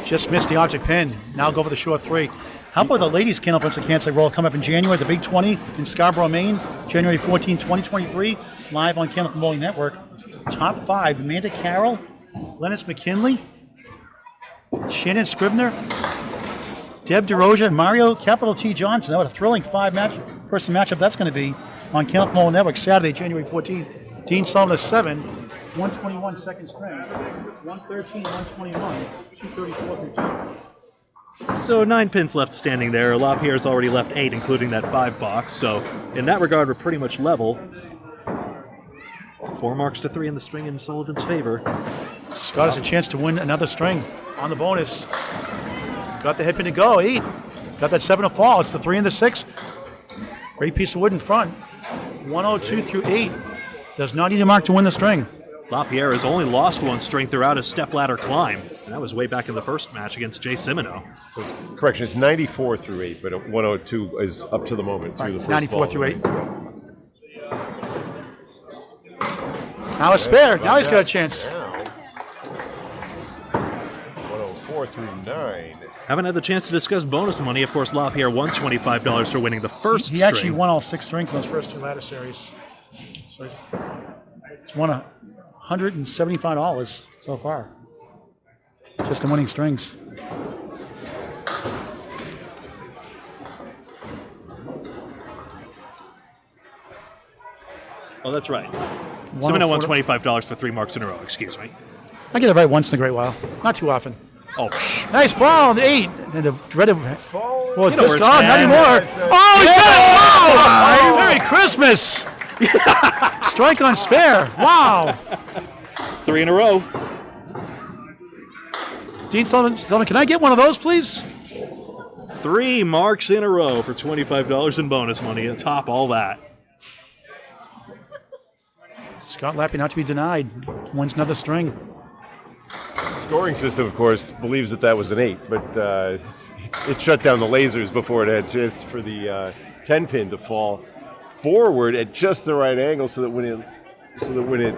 Just missed the object pin. Now go for the short 3. How about the ladies' Candlepins for Cancer roll coming up in January, the Big 20 in Scarborough, Maine, January 14, 2023, live on Candlepin Bowling Network. Top 5, Amanda Carroll, Glennis McKinley, Shannon Scribner, Deb DeRoja, and Mario Capital T. Johnson. What a thrilling 5-person matchup that's going to be on Candlepin Bowling Network Saturday, January 14th. Dean Sullivan 7, 121 second string, 113, 121, 234 through 2. So 9 pins left standing there. Lapierre's already left 8, including that 5 box. So in that regard, we're pretty much level. 4 marks to 3 in the string in Sullivan's favor. Scott has a chance to win another string on the bonus. Got the head pin to go, 8. Got that 7 to fall. It's the 3 and the 6. Great piece of wood in front. 102 through 8. Does not need a mark to win the string. Lapierre has only lost 1 string throughout his step-ladder climb, and that was way back in the first match against Jay Simino. So correction, it's 94 through 8, but 102 is up to the moment. Through the first 94 ball. through 8. Now a spare. Now he's got a chance. Now, 104 4 through 9. Haven't had the chance to discuss bonus money. Of course, LaPierre won $25 for winning the first He string. actually won all 6 strings in those first 2 ladder series. So he's won $175 so far. Just in winning strings. Oh, that's right. C.B.N won $25 for 3 marks in a row. Excuse me. I get it right once in a great while. Not too often. Oh, Nice ball, the 8. And the red of... Well, You know just where it's gone, not at. anymore. Oh, yeah! Wow! Merry Christmas! Strike on spare. Wow. 3 in a row. Dean Sullivan, can I get one of those, please? 3 marks in a row for $25 in bonus money to top all that. Scott Lappy not to be denied. Wins another string. Scoring system, of course, believes that was an 8, but it shut down the lasers before it had just for the 10 pin to fall forward at just the right angle, so that when it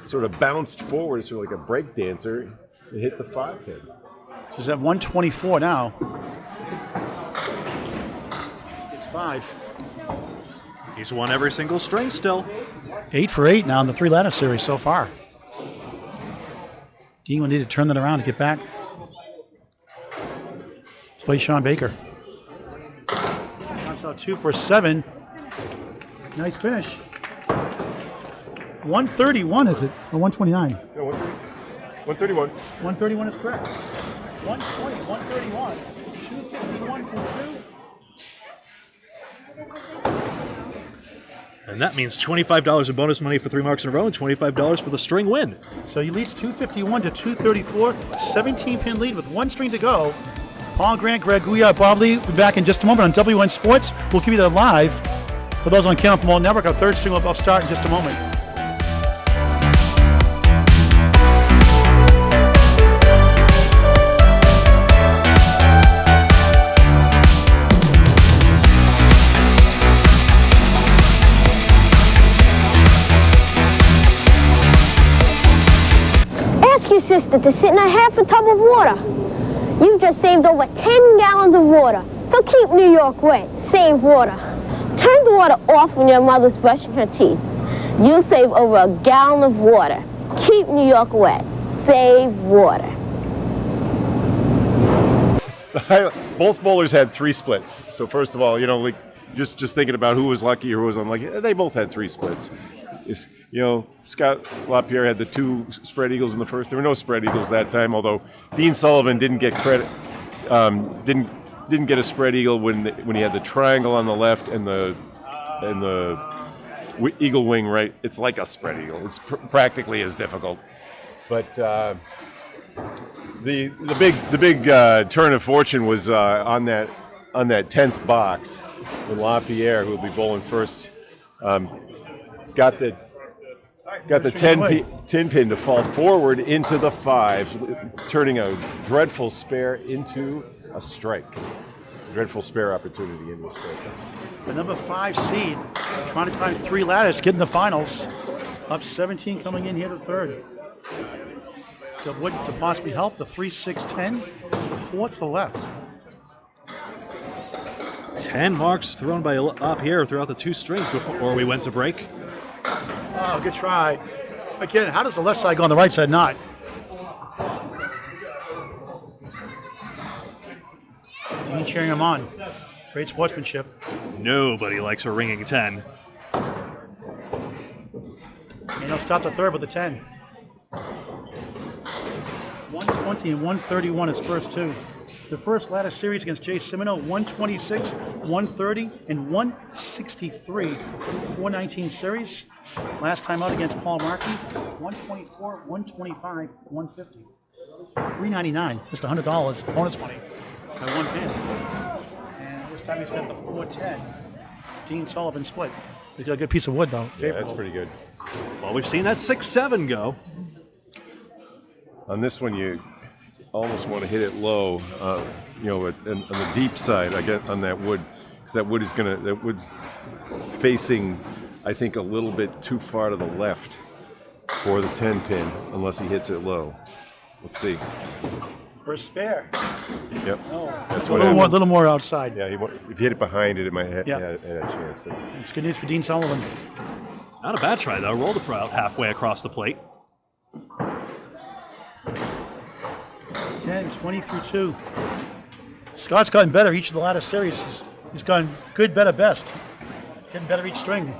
sort of bounced forward, sort of like a break dancer, it hit the 5 pin. So he's at 124 now. It's 5. He's won every single string still. 8 for 8 now in the 3 ladder series so far. Dean will need to turn that around to get back. Let's play Shawn Baker. Knocks out 2 for 7. Nice finish. 131 is it? Or 129? No, 131. 131 is correct. 120, 131. 251 for 2. And that means $25 in bonus money for 3 marks in a row and $25 for the string win. So he leads 251 to 234. 17-pin lead with 1 string to go. Paul Grant, Gouillart Bob Lee will be back in just a moment on W.O.N Sports. We'll keep you there live. For those on Candlepin Bowling Network, our 3rd string will start in just a moment. Ask your sister to sit in a half a tub of water. You've just saved over 10 gallons of water. So keep New York wet. Save water. Turn the water off when your mother's brushing her teeth. You'll save over a gallon of water. Keep New York wet. Save water. Both bowlers had 3 splits. So first of all, like just thinking about who was lucky or who was unlucky, they both had 3 splits. Scott LaPierre had the 2 spread eagles in the first. There were no spread eagles that time, although Dean Sullivan didn't get credit. Didn't get a spread eagle when he had the triangle on the left and the eagle wing right. It's like a spread eagle. It's practically as difficult. But the big turn of fortune was on that 10th box when LaPierre, who will be bowling first, got the 10 pin to fall forward into the 5, turning a dreadful spare into a strike. Dreadful spare opportunity in the strike. The number 5 seed trying to climb 3 ladders, getting the finals. Up 17 coming in here the 3rd. It's got Wood to possibly help. The 3, 6, 10. The 4 to the left. 10 marks thrown by LaPierre throughout the 2 strings before we went to break. Oh, good try. Again, how does the left side go on the right side not? Dean cheering him on. Great sportsmanship. Nobody likes a ringing 10. And he'll stop the 3rd with a 10. 120 and 131 is first 2. The first ladder series against Jay Cimino, 126, 130, and 163. 419 series. Last time out against Paul Markey, 124, 125, 150. $399, just $100 bonus money by 1 pin. And this time he's got the 410. Dean Sullivan split. They got a good piece of wood, though. Yeah, that's pretty good. Well, we've seen that 6-7 go. On this one, you almost want to hit it low, on the deep side, I guess, on that wood, because that wood's facing, I think, a little bit too far to the left for the 10 pin, unless he hits it low. Let's see. For a spare. Yep. No. That's A what little more outside. Yeah, if you hit it behind it, it might have Yeah. had a chance. It's good news for Dean Sullivan. Not a bad try, though. Rolled it out halfway across the plate. 10, 20 through 2. Scott's gotten better each of the latter series. He's gone good, better, best. Getting better each string.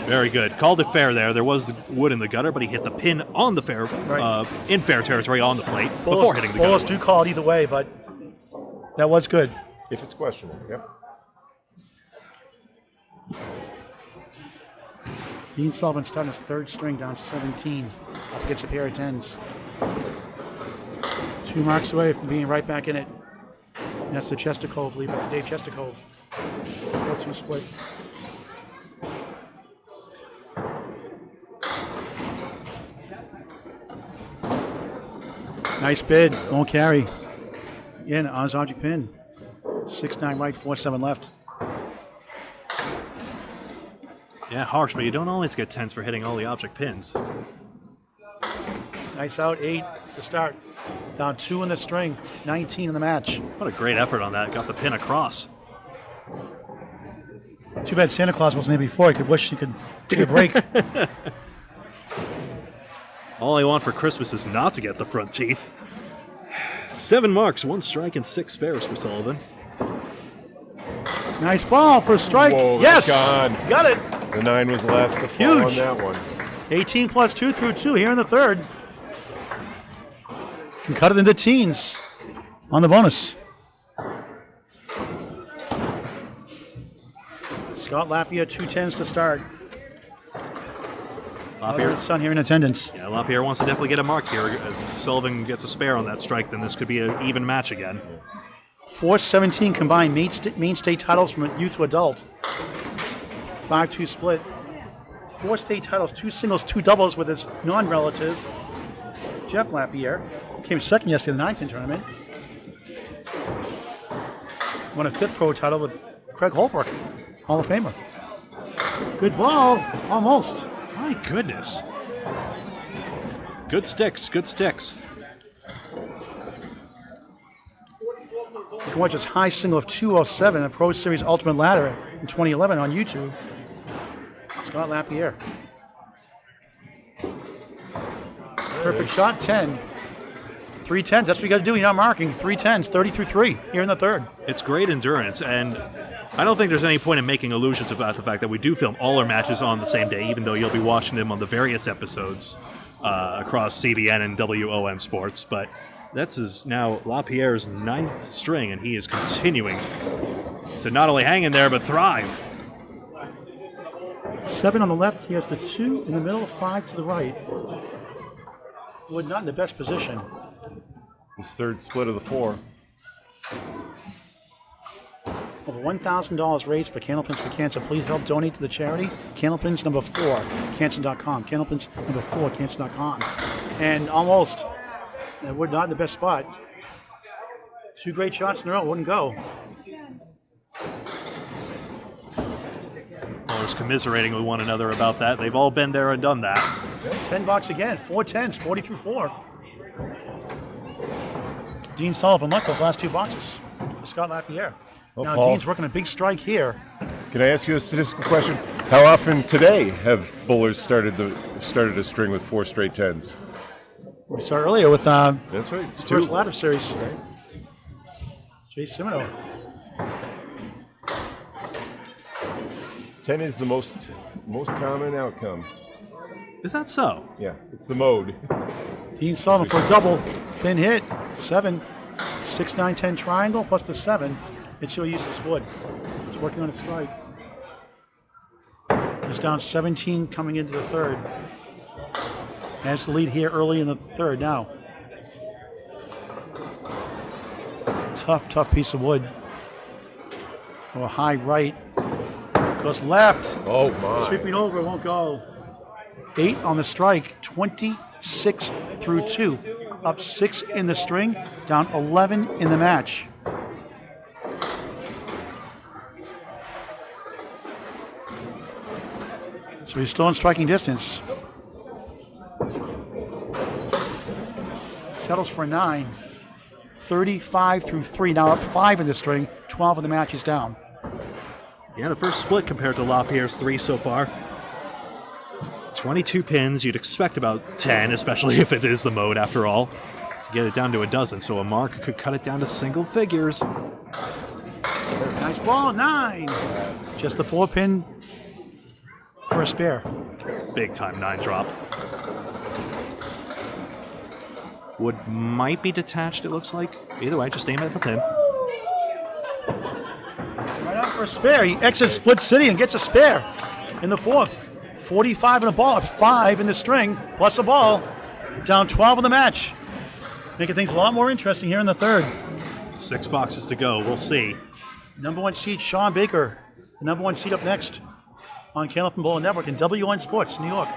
Very good. Called it fair there. There was wood in the gutter, but he hit the pin on the fair, Right. in fair territory on the plate before hitting the gutter. Bowlers do call it either way, but that was good. If it's questionable, yep. Dean Sullivan starting his third string down 17. Up against a pair of 10s. 2 marks away from being right back in it. That's the Chestercove leave up to Dave Chestercove. 4-2 split. Nice bid. Won't carry. Again, on his object pin. 6-9 right, 4-7 left. Yeah, harsh, but you don't always get 10s for hitting all the object pins. Nice out, 8 to start. Down 2 in the string, 19 in the match. What a great effort on that. Got the pin across. Too bad Santa Claus wasn't here before. He could wish he could take a break. All I want for Christmas is not to get the front teeth. 7 marks, 1 strike, and 6 spares for Sullivan. Nice ball for a strike. Whoa, yes, gone. got it. The 9 was the last to fall on Huge. that one. 18 plus 2 through 2 here in the third. Can cut it into teens on the bonus. Scott Lapierre, 2 10s to start. Lapierre, Son here in attendance. yeah, Lapierre wants to definitely get a mark here. If Sullivan gets a spare on that strike, then this could be an even match again. 4-17 combined main state titles from youth to adult. 5-2 split. 4 state titles, 2 singles, 2 doubles with his non-relative, Jeff Lapierre. Came second yesterday in the 9-pin tournament. Won a 5th pro title with Craig Holbrook, Hall of Famer. Good ball, almost. My goodness. Good sticks, good sticks. You can watch his high single of 207 at Pro Series Ultimate Ladder in 2011 on YouTube. Scott Lapierre. Perfect shot, 10. 3 10s, that's what you got to do. You're not marking. 3 10s, 30 through 3 here in the third. It's great endurance, and I don't think there's any point in making illusions about the fact that we do film all our matches on the same day, even though you'll be watching them on the various episodes across C.B.N and W.O.N Sports. But that's now Lapierre's 9th string, and he is continuing to not only hang in there, but thrive. 7 on the left, he has the 2 in the middle, 5 to the right. Wood not in the best position. His third split of the 4. Over $1,000 raised for Candlepins for Cancer. Please help donate to the charity. Candlepins number 4, Cancer.com. Candlepins number 4, Cancer.com. And almost, Wood not in the best spot. 2 great shots in a row, wouldn't go. Bowlers commiserating with one another about that. They've all been there and done that. $10 again, 4 10s, 40 through 4. Dean Sullivan, look, those last 2 boxes for Scott Lapierre. Oh, Now Paul. Dean's working a big strike here. Can I ask you a statistical question? How often today have bowlers started a string with 4 straight 10s? We saw earlier with That's right. It's first 2. ladder series. Jay Simino. 10 is the most common outcome. Is that so? Yeah, it's the mode. Dean Sullivan for a double. Thin hit. 7. 6, 9, 10 triangle plus the 7. It's who uses wood. He's working on a strike. He's down 17 coming into the third. Has the lead here early in the third now. Tough piece of wood. Oh, a high right. Goes left. Oh my. Sweeping over, won't go. 8 on the strike, 26 through 2. Up 6 in the string, down 11 in the match. So he's still in striking distance. Settles for 9. 35 through 3. Now up 5 in the string, 12 in the match. He's down. Yeah, the first split compared to LaPierre's 3 so far. 22 pins, you'd expect about 10, especially if it is the mode after all, to get it down to a dozen, so a mark could cut it down to single figures. Nice ball, 9. Just the 4-pin for a spare. Big time 9 drop. Wood might be detached, it looks like. Either way, just aim at the pin. Right out for a spare. He exits Split City and gets a spare in the 4th. 45 in a ball, 5 in the string, plus a ball. Down 12 in the match. Making things a lot more interesting here in the 3rd. 6 boxes to go, we'll see. Number 1 seed, Shawn Baker. The number 1 seed up next on Candlepin Bowling Network and W.O.N Sports, New York.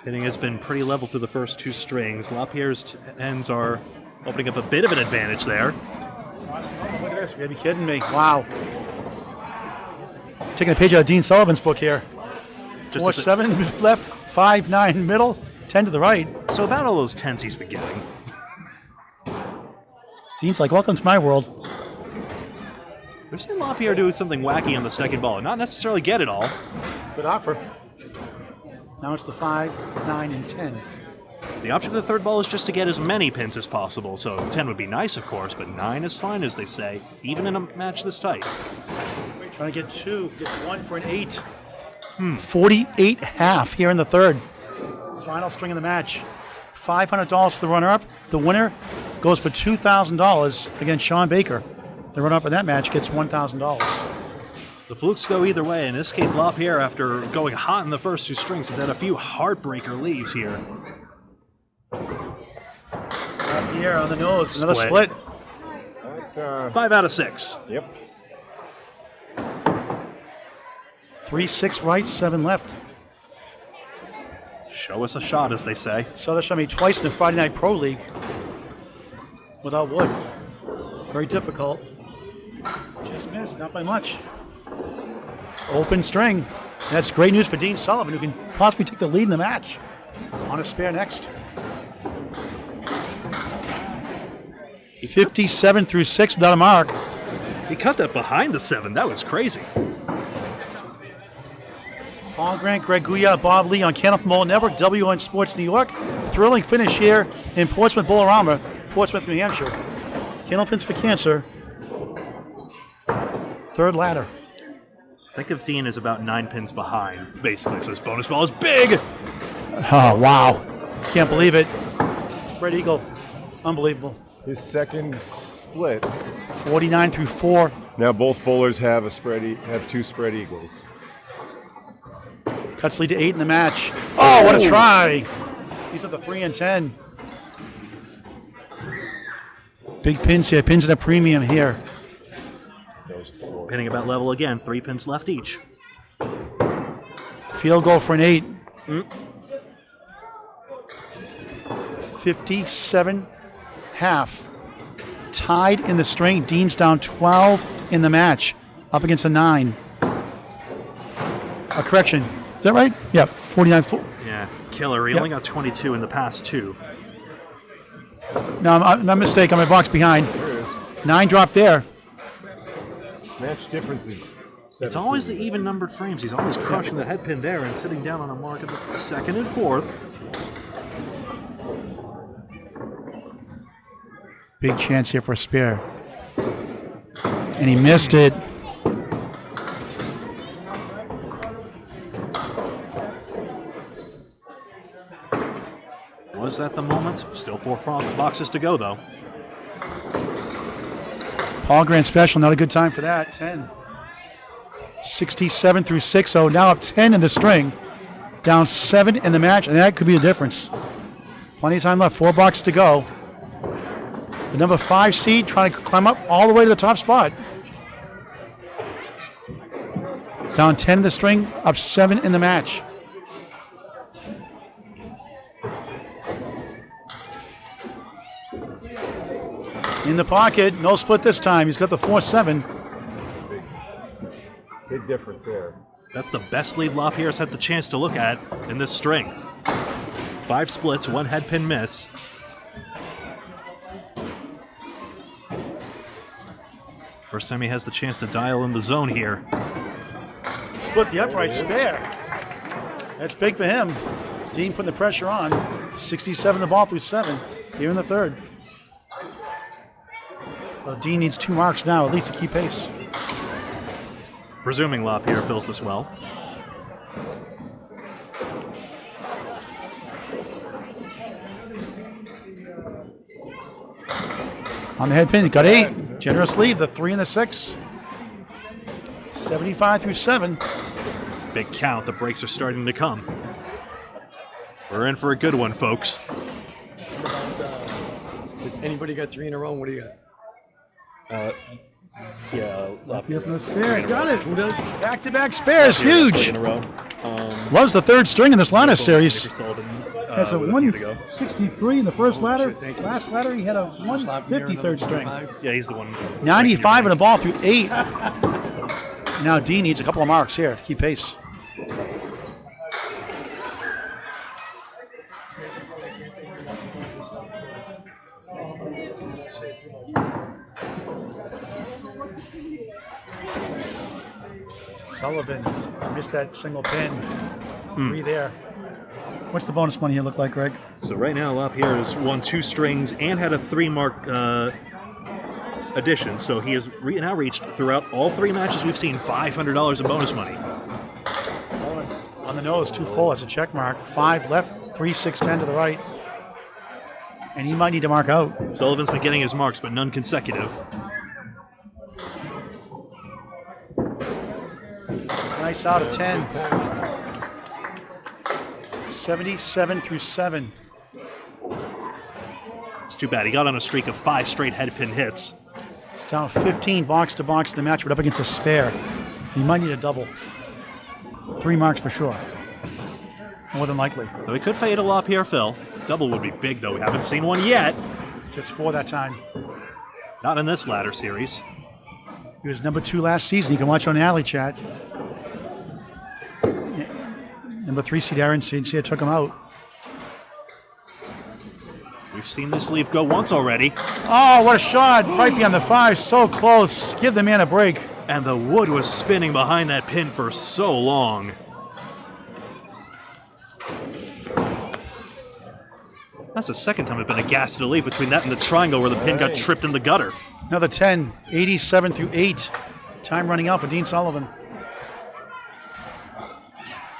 Pitting has been pretty level through the first 2 strings. LaPierre's ends are opening up a bit of an advantage there. Look at this, you gotta be kidding me. Wow. Taking a page out of Dean Sullivan's book here. 4-7 left, 5-9 middle, 10 to the right. So about all those 10s he's been getting. Dean's like, welcome to my world. We've seen LaPierre do something wacky on the second ball, not necessarily get it all. Good offer. Now it's the 5, 9, and 10. The object of the 3rd ball is just to get as many pins as possible, so 10 would be nice, of course, but 9 is fine, as they say, even in a match this tight. Trying to get 2, gets 1 for an 8. 48.5 here in the 3rd. Final string of the match. $500 to the runner-up. The winner goes for $2,000 against Shawn Baker. The runner-up in that match gets $1,000. The flukes go either way. In this case, LaPierre, after going hot in the first 2 strings, has had a few heartbreaker leaves here. LaPierre on the nose. Another split. 5 out of 6. Yep. 3, 6 right, 7 left. Show us a shot, as they say. So they shot me twice in the Friday Night Pro League without wood. Very difficult. Just missed, not by much. Open string. That's great news for Dean Sullivan, who can possibly take the lead in the match. On a spare next. 57 through 6 without a mark. He cut that behind the 7. That was crazy. Paul Grant, Gouillart Bob Lee on Candlepin Bowling Network, W.O.N Sports New York. Thrilling finish here in Portsmouth, Bowl-O-Rama, Portsmouth, New Hampshire. Candlepins for cancer. 3rd ladder. Think of Dean as about 9 pins behind, basically, so his bonus ball is big! Oh, wow. Can't believe it. Spread eagle. Unbelievable. His 2nd split. 49 through 4. Now both bowlers have have 2 spread eagles. Cuts lead to 8 in the match. Oh, what a try! He's at the 3 and 10. Big pins here. Pins at a premium here. Pinning about level again. 3 pins left each. Field goal for an 8. 57 half. Tied in the string. Dean's down 12 in the match. Up against a 9. A correction. Is that right? Yep. 49-4. Yeah. Killer. He only got 22 in the past 2. No, I'm not mistaken. I'm a box behind. 9 dropped there. Match differences. It's always the even-numbered frames. He's always crushing the head pin there and sitting down on a mark at the 2nd and 4th. Big chance here for a spare. And he missed it. Was that the moment? Still 4 boxes to go, though. Paul Grant special, not a good time for that. 10. 67 through 6. So now up 10 in the string. Down 7 in the match, and that could be the difference. Plenty of time left. 4 boxes to go. The number 5 seed trying to climb up all the way to the top spot. Down 10 in the string, up 7 in the match. In the pocket, no split this time. He's got the 4-7. Big difference there. That's the best lead LaPierre's had the chance to look at in this string. 5 splits, 1 head pin miss. First time he has the chance to dial in the zone here. Split the upright spare. That's big for him. Dean putting the pressure on. 67 the ball through 7 here in the third. So Dean needs 2 marks now, at least to keep pace. Presuming LaPierre fills this well. On the head pin, got 8. Generous lead, the 3 and the 6. 75 through 7. Big count, the breaks are starting to come. We're in for a good one, folks. Has anybody got 3 in a row? What do you got? Yeah, LaPierre from the spare, got it. Who does? Back-to-back spares, huge. In a row. Loves the third string in this ladder series. Sullivan, Has a with few to go. 163 in the first ladder. shit, thank you. Last ladder, he had a 150 third string. Yeah, he's the one. 95 in the ball through 8. Now Dean needs a couple of marks here to keep pace. Sullivan missed that single pin. 3 there. What's the bonus money here look like, Greg? So right now, LaPierre has won 2 strings and had a 3-mark addition. So he has now reached, throughout all 3 matches we've seen, $500 in bonus money. Sullivan on the nose, 2 full as a check mark. 5 left, 3, 6, 10 to the right. And he might need to mark out. Sullivan's been getting his marks, but none consecutive. Nice out of 10. 77 through 7. It's too bad. He got on a streak of 5 straight head pin hits. It's down 15 box to box in the match, but up against a spare. He might need a double. 3 marks for sure. More than likely. Though he could fade a LaPierre fill. Double would be big, though. We haven't seen one yet. Just 4 that time. Not in this ladder series. He was number 2 last season. You can watch on Alley Chat. Number 3 seed Aaron Sincere took him out. We've seen this leaf go once already. Oh, what a shot. Right beyond the 5. So close. Give the man a break. And the wood was spinning behind that pin for so long. That's the second time it's been a gas to the leaf between that and the triangle where the pin got tripped in the gutter. Another 10. 87 through 8. Time running out for Dean Sullivan.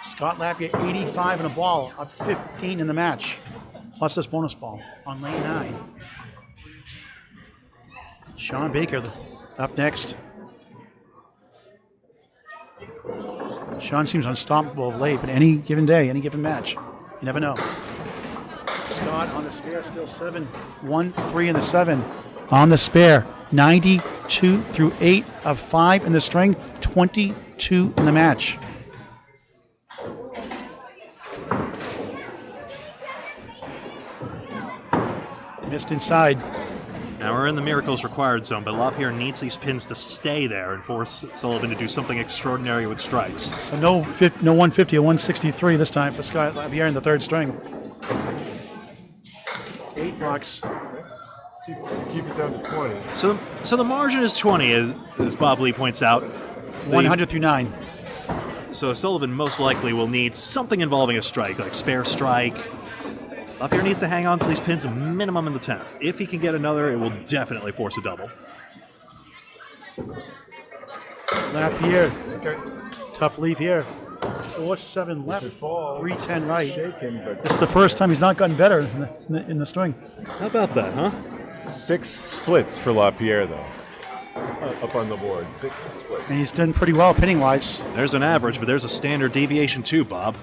Scott LaPierre, 85 in a ball, up 15 in the match, plus this bonus ball on lane 9. Shawn Baker up next. Shawn seems unstoppable of late, but any given day, any given match, you never know. Scott on the spare, still 7. 1, 3 in the 7. On the spare, 92 through 8 of 5 in the string, 22 in the match. Missed inside. Now we're in the miracles required zone, but LaPierre needs these pins to stay there and force Sullivan to do something extraordinary with strikes. So no 150 or 163 this time for Scott LaPierre in the third string. 8 marks. Keep it down to 20. So the margin is 20, as Bob Lee points out. 100 through 9. So Sullivan most likely will need something involving a strike, like spare strike. LaPierre needs to hang on to these pins a minimum in the 10th. If he can get another, it will definitely force a double. LaPierre, tough leave here. 4-7 left, 3-10 right. This is the first time he's not gotten better in the string. How about that, huh? 6 splits for LaPierre, though. Up on the board, 6 splits. And he's done pretty well pinning-wise. There's an average, but there's a standard deviation too, Bob.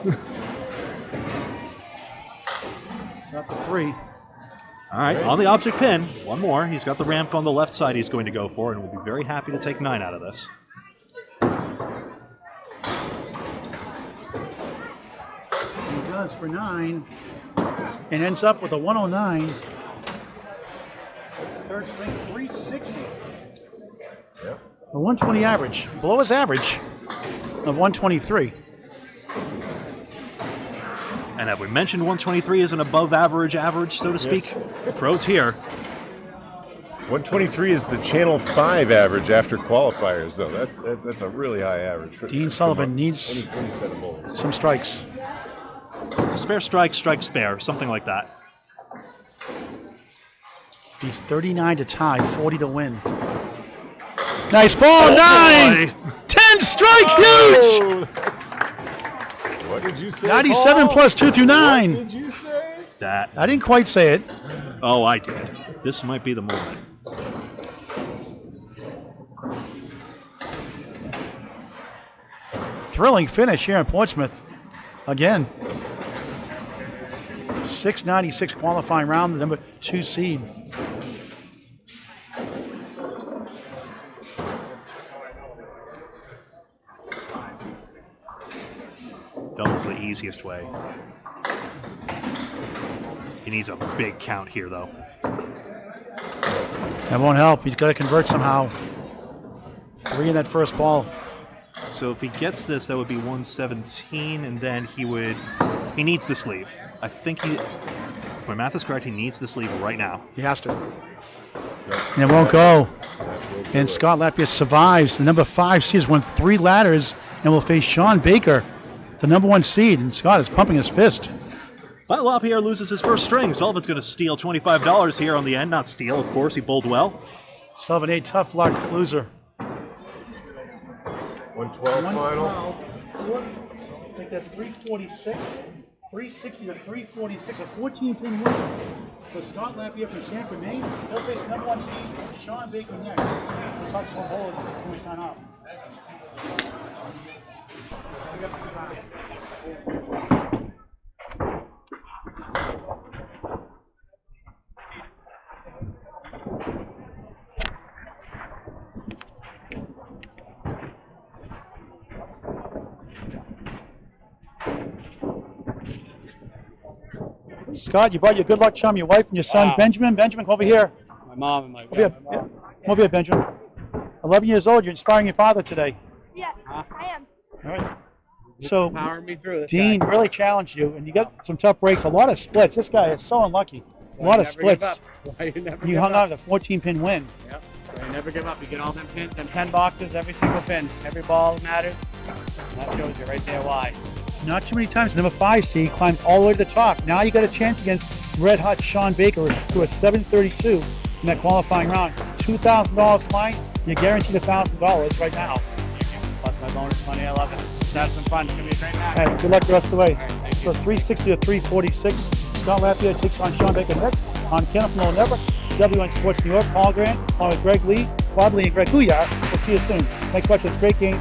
Got the 3. All right, on the object pin, one more. He's got the ramp on the left side he's going to go for, and we'll be very happy to take 9 out of this. He does for 9, and ends up with a 109. Third string, 360. Yep. A 120 average, below his average of 123. And have we mentioned 123 is an above average, so to speak? Yes. Pros here. 123 is the Channel 5 average after qualifiers, though. That's a really high average. Dean Sullivan needs any set of bowlers. some strikes. Spare strike, strike spare, something like that. He's 39 to tie, 40 to win. Nice ball, 9! Boy. 10 strike, huge! What did you say? 97 Paul? plus 2 through 9. What did you say? That. I didn't quite say it. Oh, I did. This might be the moment. Thrilling finish here in Portsmouth. Again. 696 qualifying round, the number 2 seed. Double's the easiest way. He needs a big count here, though. That won't help. He's got to convert somehow. 3 in that first ball. So if he gets this, that would be 117, and then he needs the sleeve. I think if my math is correct, he needs the sleeve right now. He has to. And it won't go. And Scott Lapierre survives. The number 5 seed has won 3 ladders and will face Shawn Baker, the number 1 seed. And Scott is pumping his fist. But Lapierre loses his first string. Sullivan's going to steal $25 here on the end. Not steal, of course. He bowled well. Sullivan, a tough luck loser. 112 final. I think that 346, 360 to 346, a 14-pin win for Scott Lapierre from Sanford, Maine. He'll face number 1 seed Shawn Baker next. We'll talk to some bowlers when we sign off. Scott, you brought your good luck charm, your wife and your son, Benjamin. Benjamin, come over here. My mom and my Come over here, Benjamin. 11 years old, you're inspiring your father today. Yeah, I am. All right. So, powering me through this. Dean really challenged you, and you got some tough breaks, a lot of splits. This guy is so unlucky. A lot of splits. You hung on to the 14-pin win. Yep. You never give up. You get all them pins and 10 boxes, every single pin. Every ball matters. And that shows you right there why. Not too many times. Number 5 seed climbed all the way to the top. Now you got a chance against red hot Shawn Baker to a 732 in that qualifying round. $2,000 line. You're guaranteed $1,000 right now. Plus my bonus money. I love it. Let's have some fun. It's going to be a great match. Hey, good luck the rest of the way. All right, thank you. So 360 to 346. Scott Lapierre takes on Shawn Baker next on Candlepin Bowling Network. W.O.N Sports New York. Paul Grant, along with Greg Lee, Bob Lee, and Greg Gouillart. We'll see you soon. Thanks so much for this great game.